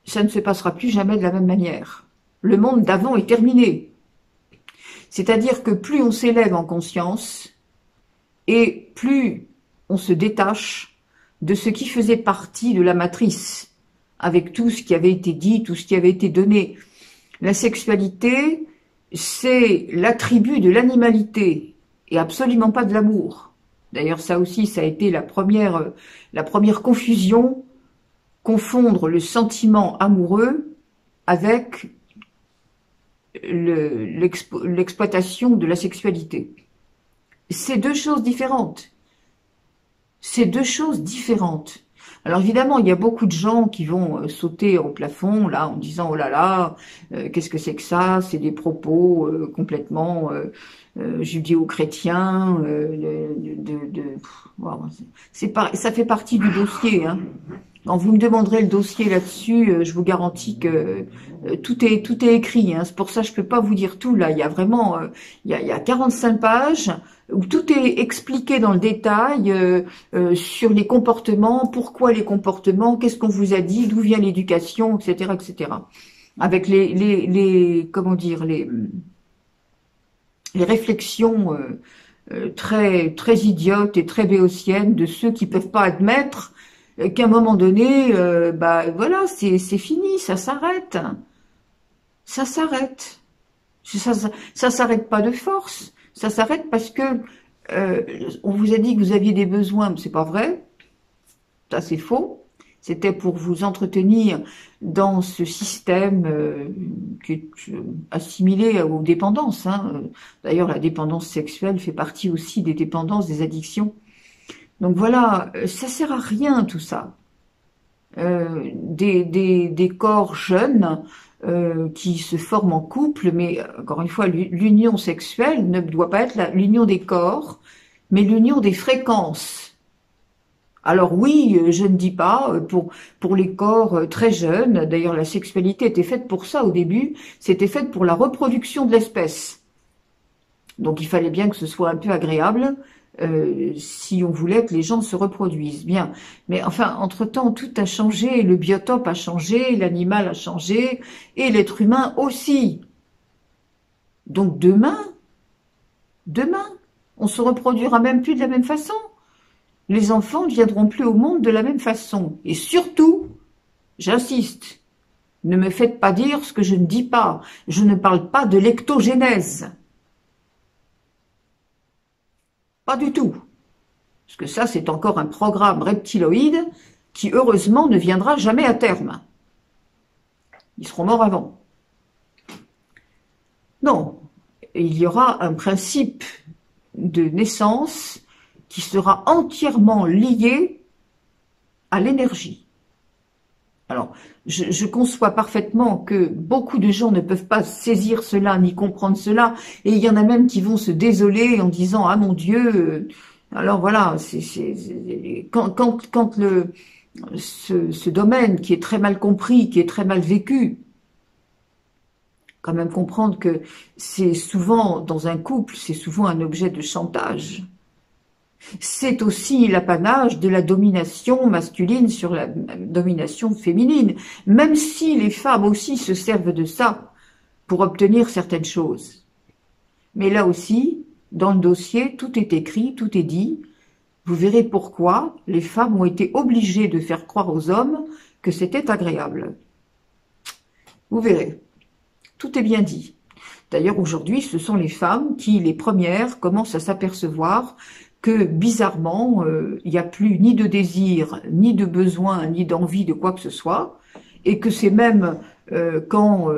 ça ne se passera plus jamais de la même manière. Le monde d'avant est terminé. C'est-à-dire que plus on s'élève en conscience et plus on se détache de ce qui faisait partie de la matrice, avec tout ce qui avait été dit, tout ce qui avait été donné. La sexualité, c'est l'attribut de l'animalité et absolument pas de l'amour. D'ailleurs, ça aussi, ça a été la première confusion, confondre le sentiment amoureux avec l'exploitation de la sexualité. C'est deux choses différentes. C'est deux choses différentes. Alors évidemment, il y a beaucoup de gens qui vont sauter au plafond, là, en disant « Oh là là, qu'est-ce que c'est que ça? C'est des propos complètement judéo-chrétiens. Bon, ça fait partie du dossier. Hein. Quand vous me demanderez le dossier là-dessus, je vous garantis que tout est écrit. Hein. C'est pour ça que je peux pas vous dire tout. Là, il y a vraiment, il y a 45 pages où tout est expliqué dans le détail sur les comportements, pourquoi les comportements, qu'est-ce qu'on vous a dit, d'où vient l'éducation, etc., etc. Avec comment dire, les réflexions très très idiotes et très béotiennes de ceux qui peuvent pas admettre qu'à un moment donné, bah voilà, c'est fini, ça s'arrête, ça s'arrête, ça s'arrête pas de force, ça s'arrête parce que on vous a dit que vous aviez des besoins, mais c'est pas vrai, ça c'est faux. C'était pour vous entretenir dans ce système qui est assimilé aux dépendances. Hein. D'ailleurs, la dépendance sexuelle fait partie aussi des dépendances, des addictions. Donc voilà, ça sert à rien tout ça. Des corps jeunes qui se forment en couple, mais encore une fois, l'union sexuelle ne doit pas être l'union des corps, mais l'union des fréquences. Alors oui, je ne dis pas pour les corps très jeunes, d'ailleurs la sexualité était faite pour ça au début, c'était faite pour la reproduction de l'espèce. Donc il fallait bien que ce soit un peu agréable si on voulait que les gens se reproduisent. Bien, mais enfin, entre-temps, tout a changé, le biotope a changé, l'animal a changé, et l'être humain aussi. Donc demain, on se reproduira même plus de la même façon. Les enfants ne viendront plus au monde de la même façon. Et surtout, j'insiste, ne me faites pas dire ce que je ne dis pas. Je ne parle pas de l'ectogénèse. Pas du tout. Parce que ça, c'est encore un programme reptiloïde qui, heureusement, ne viendra jamais à terme. Ils seront morts avant. Non, il y aura un principe de naissance qui sera entièrement lié à l'énergie. Alors, je conçois parfaitement que beaucoup de gens ne peuvent pas saisir cela ni comprendre cela, et il y en a même qui vont se désoler en disant « Ah mon Dieu !» Alors voilà, quand ce domaine qui est très mal compris, qui est très mal vécu, quand même comprendre que c'est souvent, dans un couple, c'est souvent un objet de chantage. C'est aussi l'apanage de la domination masculine sur la domination féminine, même si les femmes aussi se servent de ça pour obtenir certaines choses. Mais là aussi, dans le dossier, tout est écrit, tout est dit. Vous verrez pourquoi les femmes ont été obligées de faire croire aux hommes que c'était agréable. Vous verrez, tout est bien dit. D'ailleurs, aujourd'hui, ce sont les femmes qui, les premières, commencent à s'apercevoir que, bizarrement, il n'y a plus ni de désir, ni de besoin, ni d'envie de quoi que ce soit, et que c'est même quand,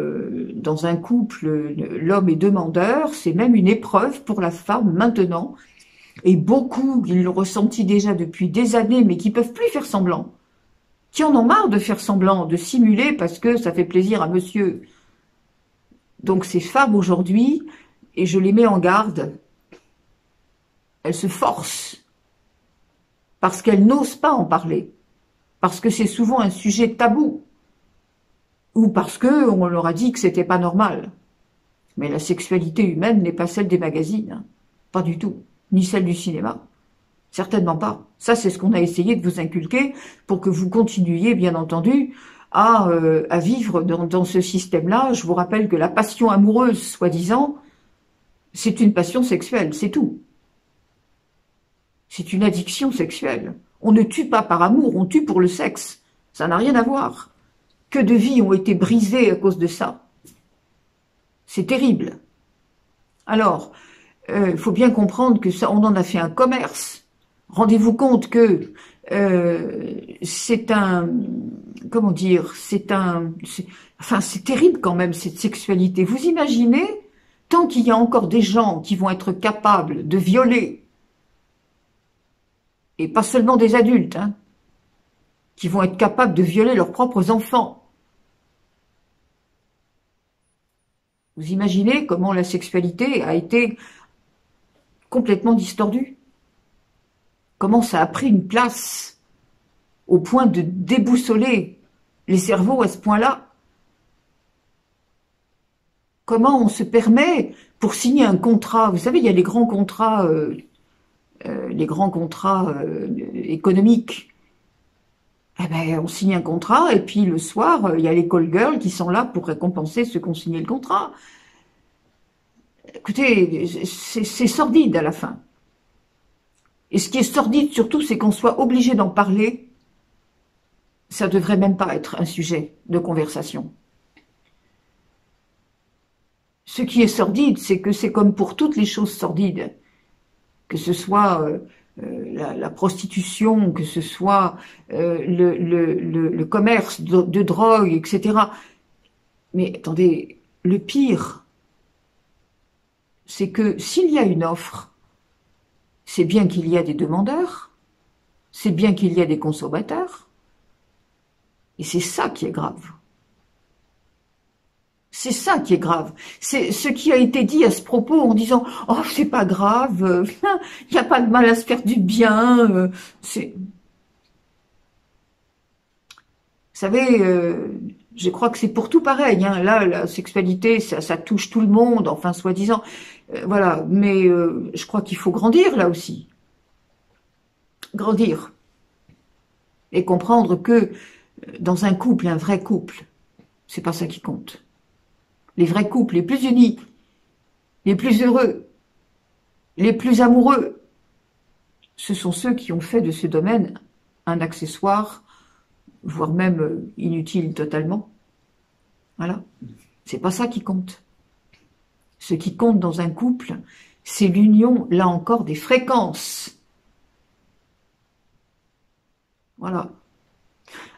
dans un couple, l'homme est demandeur, c'est même une épreuve pour la femme maintenant, et beaucoup, qui l'ont ressenti déjà depuis des années, mais qui peuvent plus faire semblant, qui en ont marre de faire semblant, de simuler parce que ça fait plaisir à monsieur. Donc ces femmes aujourd'hui, et je les mets en garde, elles se forcent parce qu'elles n'osent pas en parler, parce que c'est souvent un sujet tabou, ou parce qu'on leur a dit que c'était pas normal. Mais la sexualité humaine n'est pas celle des magazines, hein. Pas du tout, ni celle du cinéma, certainement pas. Ça, c'est ce qu'on a essayé de vous inculquer pour que vous continuiez, bien entendu, à vivre dans ce système-là. Je vous rappelle que la passion amoureuse, soi-disant, c'est une passion sexuelle, c'est tout. C'est une addiction sexuelle. On ne tue pas par amour, on tue pour le sexe. Ça n'a rien à voir. Que de vies ont été brisées à cause de ça. C'est terrible. Alors, faut bien comprendre que ça, on en a fait un commerce. Rendez-vous compte que c'est un, comment dire, enfin c'est terrible quand même cette sexualité. Vous imaginez, tant qu'il y a encore des gens qui vont être capables de violer, et pas seulement des adultes, hein, qui vont être capables de violer leurs propres enfants. Vous imaginez comment la sexualité a été complètement distordue? Comment ça a pris une place au point de déboussoler les cerveaux à ce point-là? Comment on se permet, pour signer un contrat, vous savez, il y a les grands contrats économiques. Eh ben, on signe un contrat et puis le soir, il y a les call girls qui sont là pour récompenser ceux qui ont signé le contrat. Écoutez, c'est sordide à la fin. Et ce qui est sordide surtout, c'est qu'on soit obligé d'en parler. Ça devrait même pas être un sujet de conversation. Ce qui est sordide, c'est que c'est comme pour toutes les choses sordides, que ce soit la prostitution, que ce soit le commerce de drogue, etc. Mais attendez, le pire, c'est que s'il y a une offre, c'est bien qu'il y a des demandeurs, c'est bien qu'il y a des consommateurs, et c'est ça qui est grave. C'est ça qui est grave. C'est ce qui a été dit à ce propos en disant « Oh, c'est pas grave, il n'y a pas de mal à se faire du bien. » Vous savez, je crois que c'est pour tout pareil. Hein. Là, la sexualité, ça touche tout le monde, enfin, soi-disant. Voilà, mais je crois qu'il faut grandir là aussi. Grandir. Et comprendre que dans un couple, un vrai couple, c'est pas ça qui compte. Les vrais couples, les plus unis, les plus heureux, les plus amoureux, ce sont ceux qui ont fait de ce domaine un accessoire, voire même inutile totalement. Voilà. C'est pas ça qui compte. Ce qui compte dans un couple, c'est l'union, là encore, des fréquences. Voilà.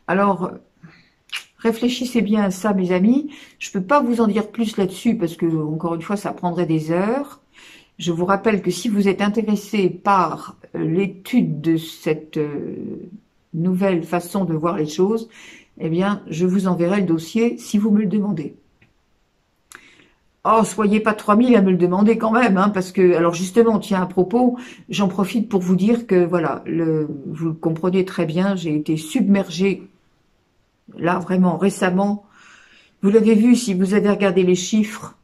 Alors, réfléchissez bien à ça, mes amis. Je ne peux pas vous en dire plus là-dessus parce que, encore une fois, ça prendrait des heures. Je vous rappelle que si vous êtes intéressé par l'étude de cette nouvelle façon de voir les choses, eh bien, je vous enverrai le dossier si vous me le demandez. Oh, soyez pas 3000 à me le demander quand même, hein, parce que, alors justement, tiens, à propos, j'en profite pour vous dire que, voilà, vous le comprenez très bien, j'ai été submergée là, vraiment, récemment, vous l'avez vu, si vous avez regardé les chiffres,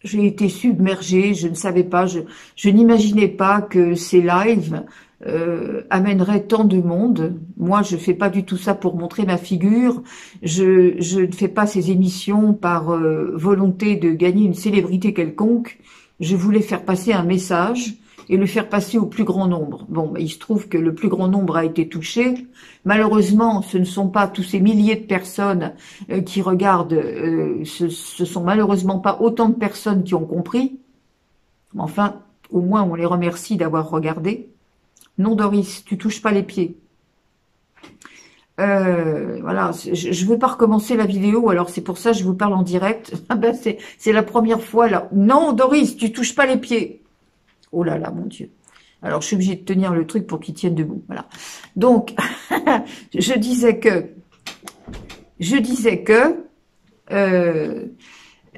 j'ai été submergée, je ne savais pas, je n'imaginais pas que ces lives amèneraient tant de monde. Moi, je fais pas du tout ça pour montrer ma figure, je ne fais pas ces émissions par volonté de gagner une célébrité quelconque, je voulais faire passer un message et le faire passer au plus grand nombre. Bon, il se trouve que le plus grand nombre a été touché. Malheureusement, ce ne sont pas tous ces milliers de personnes qui regardent, ce sont malheureusement pas autant de personnes qui ont compris. Enfin, au moins on les remercie d'avoir regardé. Non, Doris, tu touches pas les pieds. Voilà, je veux pas recommencer la vidéo, alors c'est pour ça que je vous parle en direct. Ah ben c'est la première fois là. Non, Doris, tu touches pas les pieds. Oh là là, mon Dieu. Alors, je suis obligée de tenir le truc pour qu'il tienne debout. Voilà. Donc, je disais que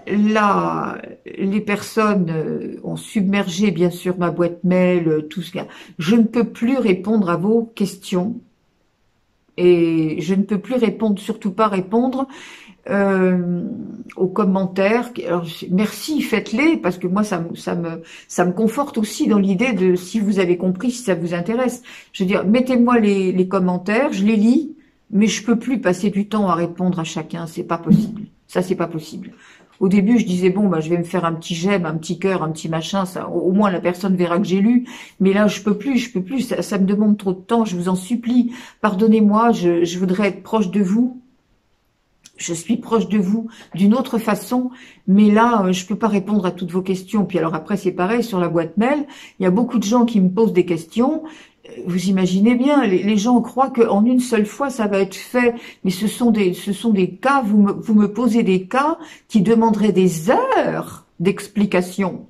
là, les personnes ont submergé, bien sûr, ma boîte mail, tout ce. Je ne peux plus répondre à vos questions. Et je ne peux plus répondre, surtout pas répondre aux commentaires. Alors, merci, faites-les, parce que moi, ça me conforte aussi dans l'idée de, si vous avez compris, si ça vous intéresse. Je veux dire, mettez-moi les commentaires, je les lis, mais je peux plus passer du temps à répondre à chacun, c'est pas possible. Ça, c'est pas possible. Au début, je disais, bon, bah, je vais me faire un petit j'aime, un petit cœur, un petit machin, ça, au moins la personne verra que j'ai lu, mais là, je peux plus, ça me demande trop de temps, je vous en supplie, pardonnez-moi, je voudrais être proche de vous, je suis proche de vous d'une autre façon, mais là, je peux pas répondre à toutes vos questions. Puis alors après, c'est pareil, sur la boîte mail, il y a beaucoup de gens qui me posent des questions. Vous imaginez bien, les gens croient qu'en une seule fois, ça va être fait. Mais ce sont des cas, vous me posez des cas qui demanderaient des heures d'explication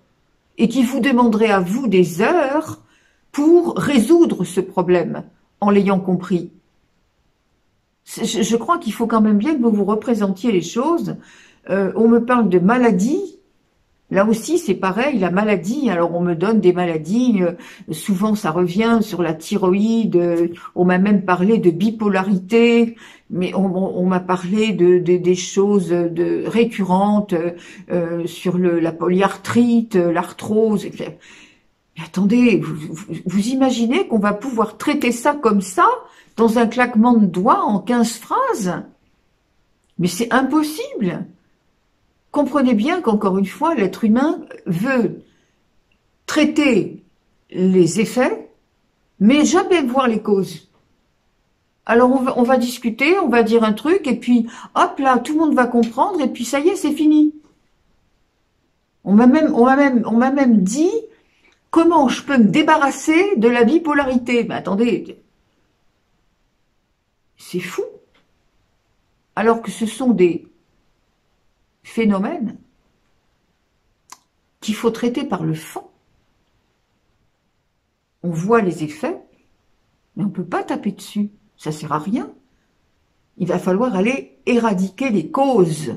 et qui vous demanderaient à vous des heures pour résoudre ce problème en l'ayant compris. Je crois qu'il faut quand même bien que vous vous représentiez les choses. On me parle de maladie. Là aussi, c'est pareil, la maladie. Alors, on me donne des maladies. Souvent, ça revient sur la thyroïde. On m'a même parlé de bipolarité. Mais on m'a parlé des choses récurrentes sur la polyarthrite, l'arthrose. Mais attendez, vous imaginez qu'on va pouvoir traiter ça comme ça, dans un claquement de doigts, en 15 phrases? Mais c'est impossible. Comprenez bien qu'encore une fois, l'être humain veut traiter les effets, mais jamais voir les causes. Alors on va discuter, on va dire un truc, et puis hop là, tout le monde va comprendre, et puis ça y est, c'est fini. On m'a même dit comment je peux me débarrasser de la bipolarité. Mais attendez, c'est fou. Alors que ce sont des phénomènes qu'il faut traiter par le fond. On voit les effets, mais on ne peut pas taper dessus. Ça ne sert à rien. Il va falloir aller éradiquer les causes.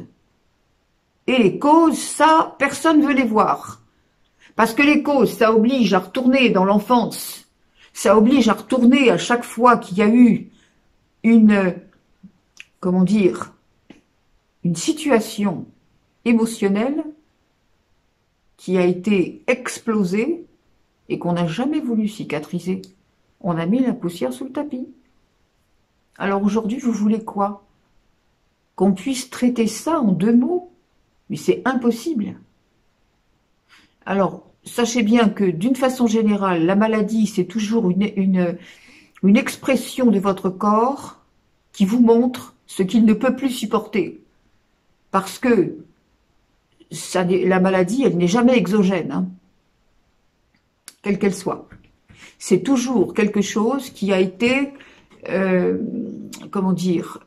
Et les causes, ça, personne ne veut les voir. Parce que les causes, ça oblige à retourner dans l'enfance. Ça oblige à retourner à chaque fois qu'il y a eu une, comment dire, une situation émotionnelle qui a été explosée et qu'on n'a jamais voulu cicatriser. On a mis la poussière sous le tapis. Alors aujourd'hui, vous voulez quoi? Qu'on puisse traiter ça en 2 mots? Mais c'est impossible. Alors, sachez bien que d'une façon générale, la maladie, c'est toujours une expression de votre corps qui vous montre ce qu'il ne peut plus supporter. Parce que la maladie, elle n'est jamais exogène, hein, quelle qu'elle soit. C'est toujours quelque chose qui a été, comment dire,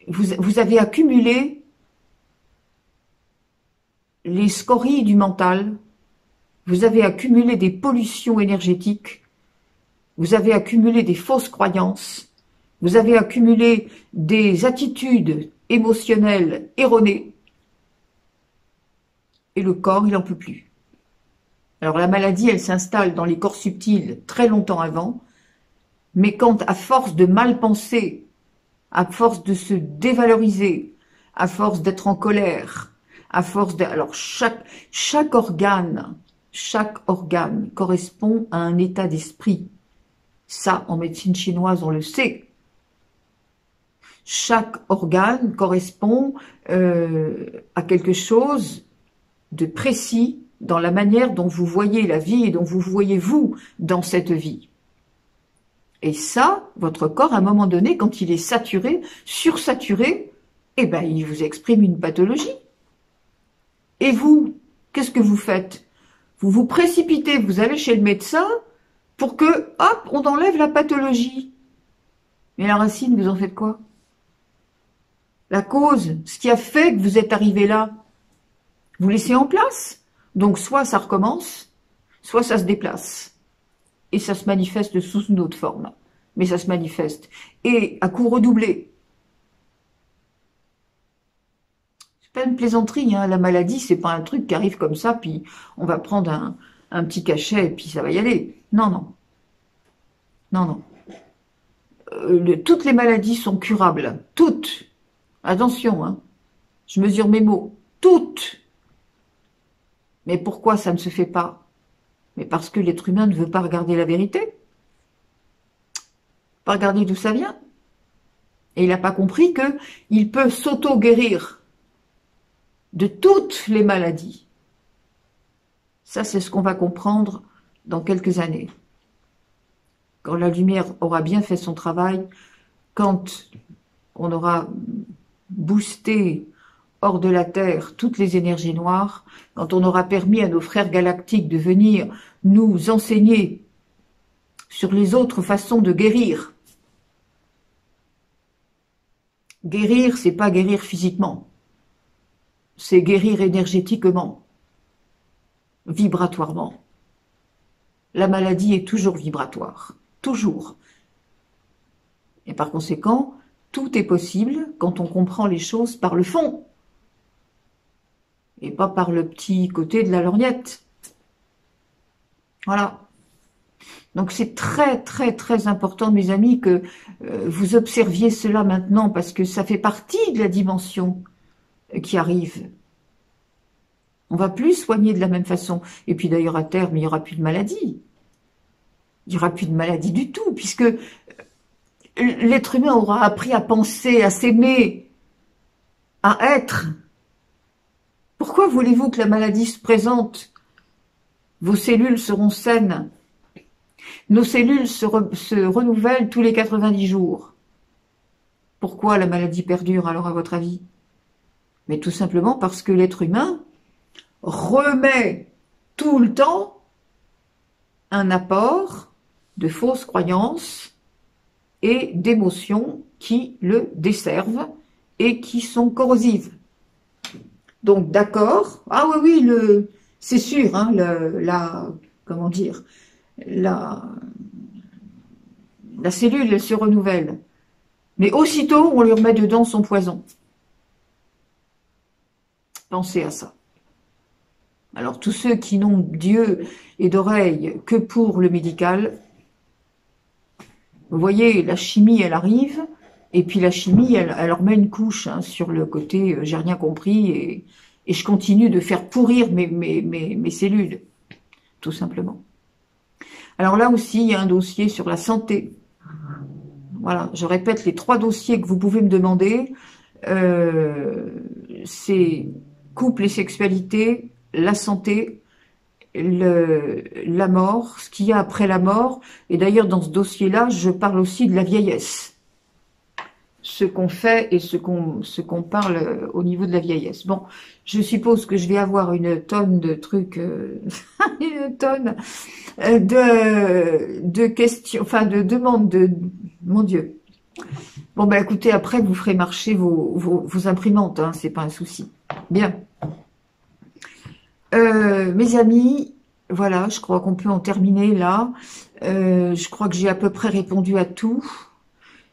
vous avez accumulé les scories du mental, vous avez accumulé des pollutions énergétiques, vous avez accumulé des fausses croyances, vous avez accumulé des attitudes émotionnelles erronées, et le corps, il n'en peut plus. Alors la maladie, elle s'installe dans les corps subtils très longtemps avant, mais quand, à force de mal penser, à force de se dévaloriser, à force d'être en colère, à force de... Alors chaque organe correspond à un état d'esprit. Ça, en médecine chinoise, on le sait. Chaque organe correspond à quelque chose de précis dans la manière dont vous voyez la vie et dont vous voyez vous dans cette vie. Et ça, votre corps, à un moment donné, quand il est saturé, sursaturé, eh ben, il vous exprime une pathologie. Et vous, qu'est-ce que vous faites? Vous vous précipitez, vous allez chez le médecin pour que, hop, on enlève la pathologie. Mais la racine, vous en faites quoi? La cause, ce qui a fait que vous êtes arrivé là, vous laissez en place. Donc soit ça recommence, soit ça se déplace. Et ça se manifeste sous une autre forme. Mais ça se manifeste. Et à coup redoublé. C'est pas une plaisanterie, hein. La maladie, c'est pas un truc qui arrive comme ça, puis on va prendre un petit cachet, et puis ça va y aller. Non, non. Non, non. Toutes les maladies sont curables. Toutes. Attention, hein. Je mesure mes mots. Toutes. Mais pourquoi ça ne se fait pas? Mais parce que l'être humain ne veut pas regarder la vérité. Pas regarder d'où ça vient. Et il n'a pas compris qu'il peut s'auto-guérir de toutes les maladies. Ça, c'est ce qu'on va comprendre dans quelques années. Quand la lumière aura bien fait son travail, quand on aura boosté hors de la Terre toutes les énergies noires, quand on aura permis à nos frères galactiques de venir nous enseigner sur les autres façons de guérir. Guérir, c'est pas guérir physiquement, c'est guérir énergétiquement, vibratoirement. La maladie est toujours vibratoire, toujours. Et par conséquent, Tout est possible quand on comprend les choses par le fond et pas par le petit côté de la lorgnette. Voilà. Donc c'est très très très important, mes amis, que vous observiez cela maintenant, parce que ça fait partie de la dimension qui arrive. On va plus soigner de la même façon. Et puis d'ailleurs à terme, il n'y aura plus de maladie. Il n'y aura plus de maladie du tout, puisque l'être humain aura appris à penser, à s'aimer, à être. Pourquoi voulez-vous que la maladie se présente? Vos cellules seront saines. Nos cellules se renouvellent tous les 90 jours. Pourquoi la maladie perdure alors à votre avis? Mais tout simplement parce que l'être humain remet tout le temps un apport de fausses croyances et d'émotions qui le desservent et qui sont corrosives. Donc d'accord, ah oui, c'est sûr, hein, comment dire, la cellule, elle se renouvelle. Mais aussitôt, on lui remet dedans son poison. Pensez à ça. Alors, tous ceux qui n'ont d'yeux et d'oreilles que pour le médical, vous voyez, la chimie, elle arrive, et puis la chimie, elle leur met une couche hein, sur le côté « j'ai rien compris » et je continue de faire pourrir mes cellules, tout simplement. Alors là aussi, il y a un dossier sur la santé. Voilà, je répète les 3 dossiers que vous pouvez me demander. C'est couple et sexualité, la santé, la mort, ce qu'il y a après la mort. Et d'ailleurs, dans ce dossier-là, je parle aussi de la vieillesse. Ce qu'on fait et ce qu'on parle au niveau de la vieillesse. Bon, je suppose que je vais avoir une tonne de trucs, une tonne de questions, enfin de demandes de... Mon Dieu. Bon, ben écoutez, après, vous ferez marcher vos imprimantes, hein, c'est pas un souci. Bien. Mes amis, voilà, je crois qu'on peut en terminer là. Je crois que j'ai à peu près répondu à tout.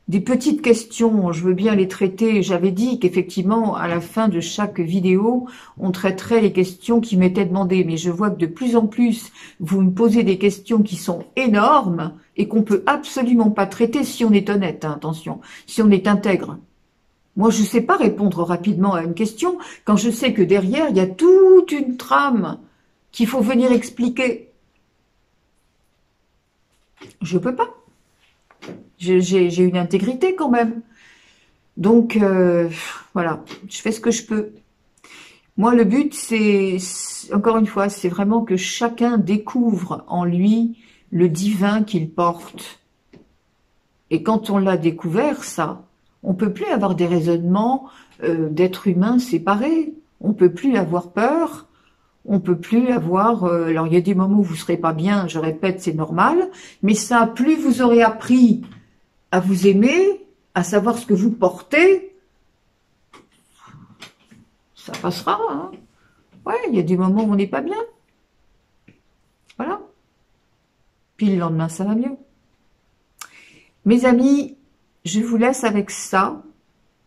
Des petites questions, je veux bien les traiter. J'avais dit qu'effectivement, à la fin de chaque vidéo, on traiterait les questions qui m'étaient demandées. Mais je vois que de plus en plus, vous me posez des questions qui sont énormes et qu'on peut absolument pas traiter si on est honnête, hein, attention, si on est intègre. Moi, je sais pas répondre rapidement à une question quand je sais que derrière, il y a toute une trame qu'il faut venir expliquer. Je peux pas. J'ai une intégrité quand même. Donc, voilà, je fais ce que je peux. Moi, le but, c'est, encore une fois, c'est vraiment que chacun découvre en lui le divin qu'il porte. Et quand on l'a découvert, ça, on peut plus avoir des raisonnements d'êtres humains séparés. On peut plus avoir peur. On peut plus avoir... alors, il y a des moments où vous serez pas bien, je répète, c'est normal. Mais ça, plus vous aurez appris à vous aimer, à savoir ce que vous portez, ça passera. Hein. Ouais, il y a des moments où on n'est pas bien. Voilà. Puis le lendemain, ça va mieux. Mes amis, je vous laisse avec ça.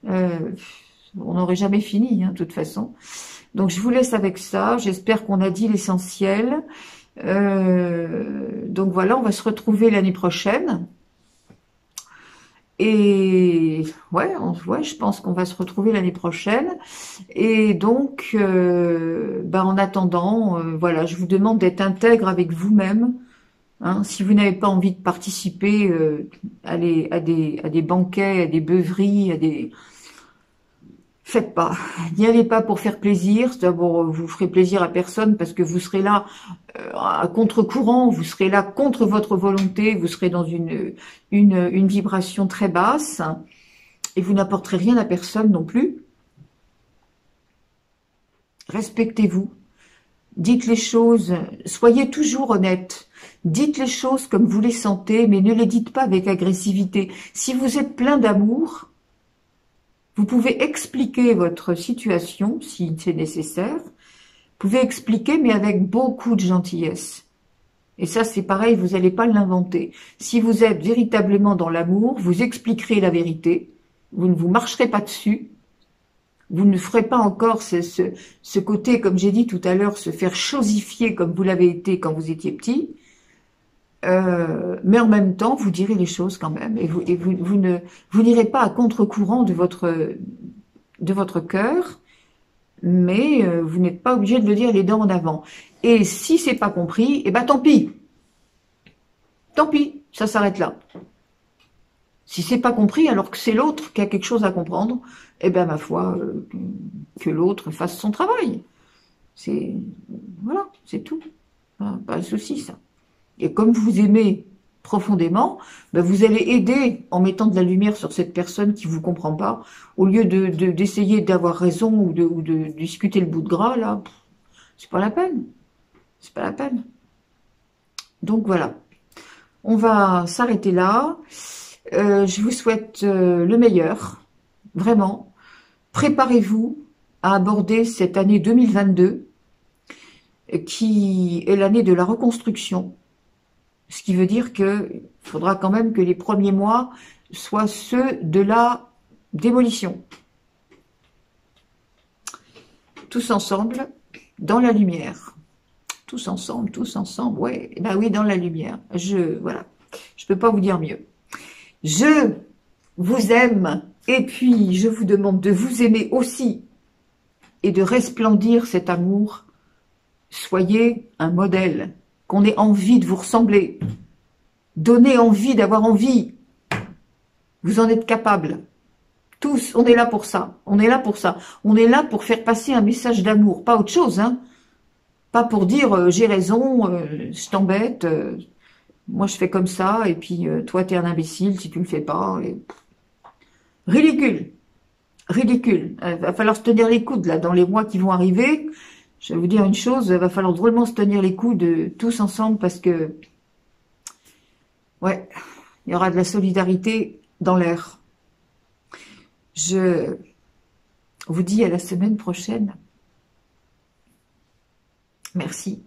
On n'aurait jamais fini, hein, de toute façon. Donc, je vous laisse avec ça. J'espère qu'on a dit l'essentiel. Donc, voilà, on va se retrouver l'année prochaine. Et ouais, je pense qu'on va se retrouver l'année prochaine. Et donc, en attendant, voilà, je vous demande d'être intègre avec vous-même. Hein, si vous n'avez pas envie de participer à des banquets, à des beuveries, à des... Faites pas. N'y allez pas pour faire plaisir. D'abord, vous ferez plaisir à personne parce que vous serez là à contre-courant, vous serez là contre votre volonté, vous serez dans une vibration très basse et vous n'apporterez rien à personne non plus. Respectez-vous. Dites les choses, soyez toujours honnête. Dites les choses comme vous les sentez, mais ne les dites pas avec agressivité. Si vous êtes plein d'amour, vous pouvez expliquer votre situation, si c'est nécessaire. Vous pouvez expliquer, mais avec beaucoup de gentillesse. Et ça, c'est pareil, vous n'allez pas l'inventer. Si vous êtes véritablement dans l'amour, vous expliquerez la vérité. vous ne vous marcherez pas dessus, vous ne ferez pas encore ce côté, comme j'ai dit tout à l'heure, se faire chosifier comme vous l'avez été quand vous étiez petit, mais en même temps, vous direz les choses quand même, et vous n'irez pas à contre-courant de votre cœur, mais vous n'êtes pas obligé de le dire les dents en avant. Et si c'est pas compris, eh ben tant pis. Tant pis, ça s'arrête là. Si c'est pas compris, alors que c'est l'autre qui a quelque chose à comprendre, eh ben ma foi, que l'autre fasse son travail. Voilà, c'est tout. Pas de souci, ça. Et comme vous aimez profondément, ben vous allez aider en mettant de la lumière sur cette personne qui vous comprend pas, au lieu d'essayer d'avoir raison ou de discuter le bout de gras, là, c'est pas la peine. C'est pas la peine. Donc voilà. On va s'arrêter là. Je vous souhaite le meilleur, vraiment. Préparez-vous à aborder cette année 2022, qui est l'année de la reconstruction. Ce qui veut dire qu'il faudra quand même que les premiers mois soient ceux de la démolition. Tous ensemble, dans la lumière. Tous ensemble, ouais. Ben oui, dans la lumière. Voilà. Je peux pas vous dire mieux. Je vous aime, et puis je vous demande de vous aimer aussi et de resplendir cet amour. Soyez un modèle, qu'on ait envie de vous ressembler. Donnez envie d'avoir envie. Vous en êtes capables. Tous, on est là pour ça. On est là pour ça. On est là pour faire passer un message d'amour, pas autre chose, hein. Pas pour dire j'ai raison, je t'embête. Moi, je fais comme ça, et puis toi, t'es un imbécile si tu le fais pas. Ridicule. Ridicule. Il va falloir se tenir les coudes, là, dans les mois qui vont arriver. Je vais vous dire une chose, il va falloir drôlement se tenir les coudes tous ensemble, parce que, ouais, il y aura de la solidarité dans l'air. Je vous dis à la semaine prochaine. Merci.